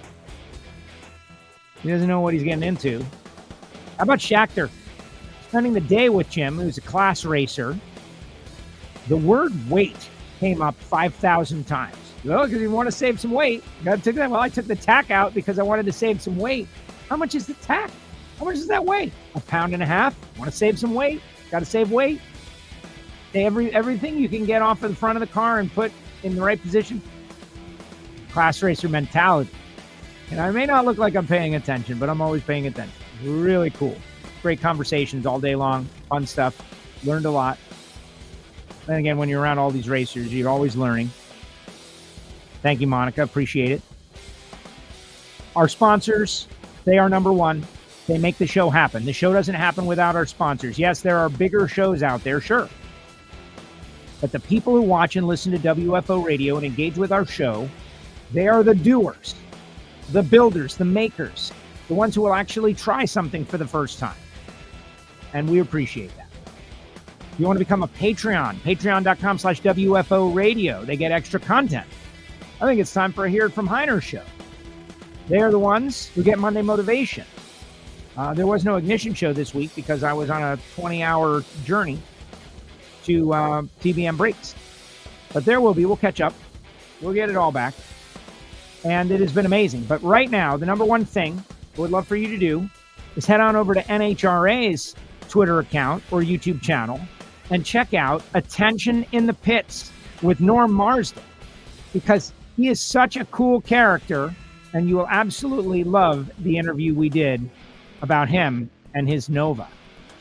He doesn't know what he's getting into. How about Schachter spending the day with Jim, who's a class racer, The word weight came up 5,000 times. Well, because you want to save some weight. Got to take that. Well, I took the tack out because I wanted to save some weight. How much is the tack? How much does that weigh? 1.5 pounds. Want to save some weight? Got to save weight. Everything you can get off of the front of the car and put in the right position. Class racer mentality. And I may not look like I'm paying attention, but I'm always paying attention. Really cool. Great conversations all day long. Fun stuff. Learned a lot. Then again, when you're around all these racers, you're always learning. Thank you, Monica. Appreciate it. Our sponsors, they are number one. They make the show happen. The show doesn't happen without our sponsors. Yes, there are bigger shows out there, sure. But the people who watch and listen to WFO Radio and engage with our show, they are the doers, the builders, the makers, the ones who will actually try something for the first time. And we appreciate that. If you want to become a Patreon, patreon.com/WFO Radio. They get extra content. I think it's time for a Hear It From Heiner show. They are the ones who get Monday Motivation. There was no Ignition show this week because I was on a 20-hour journey to TBM Brakes. But there will be. We'll catch up. We'll get it all back. And it has been amazing. But right now, the number one thing I would love for you to do is head on over to NHRA's Twitter account or YouTube channel and check out Attention in the Pits with Norm Marsden, because he is such a cool character, and you will absolutely love the interview we did about him and his Nova.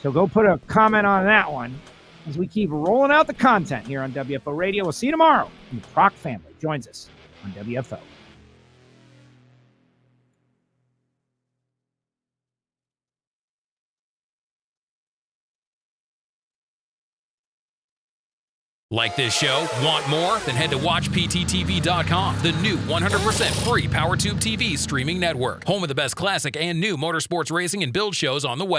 So go put a comment on that one as we keep rolling out the content here on WFO Radio. We'll see you tomorrow. And the Prock family joins us on WFO. Like this show? Want more? Then head to WatchPTTV.com, the new 100% free PowerTube TV streaming network. Home of the best classic and new motorsports racing and build shows on the web.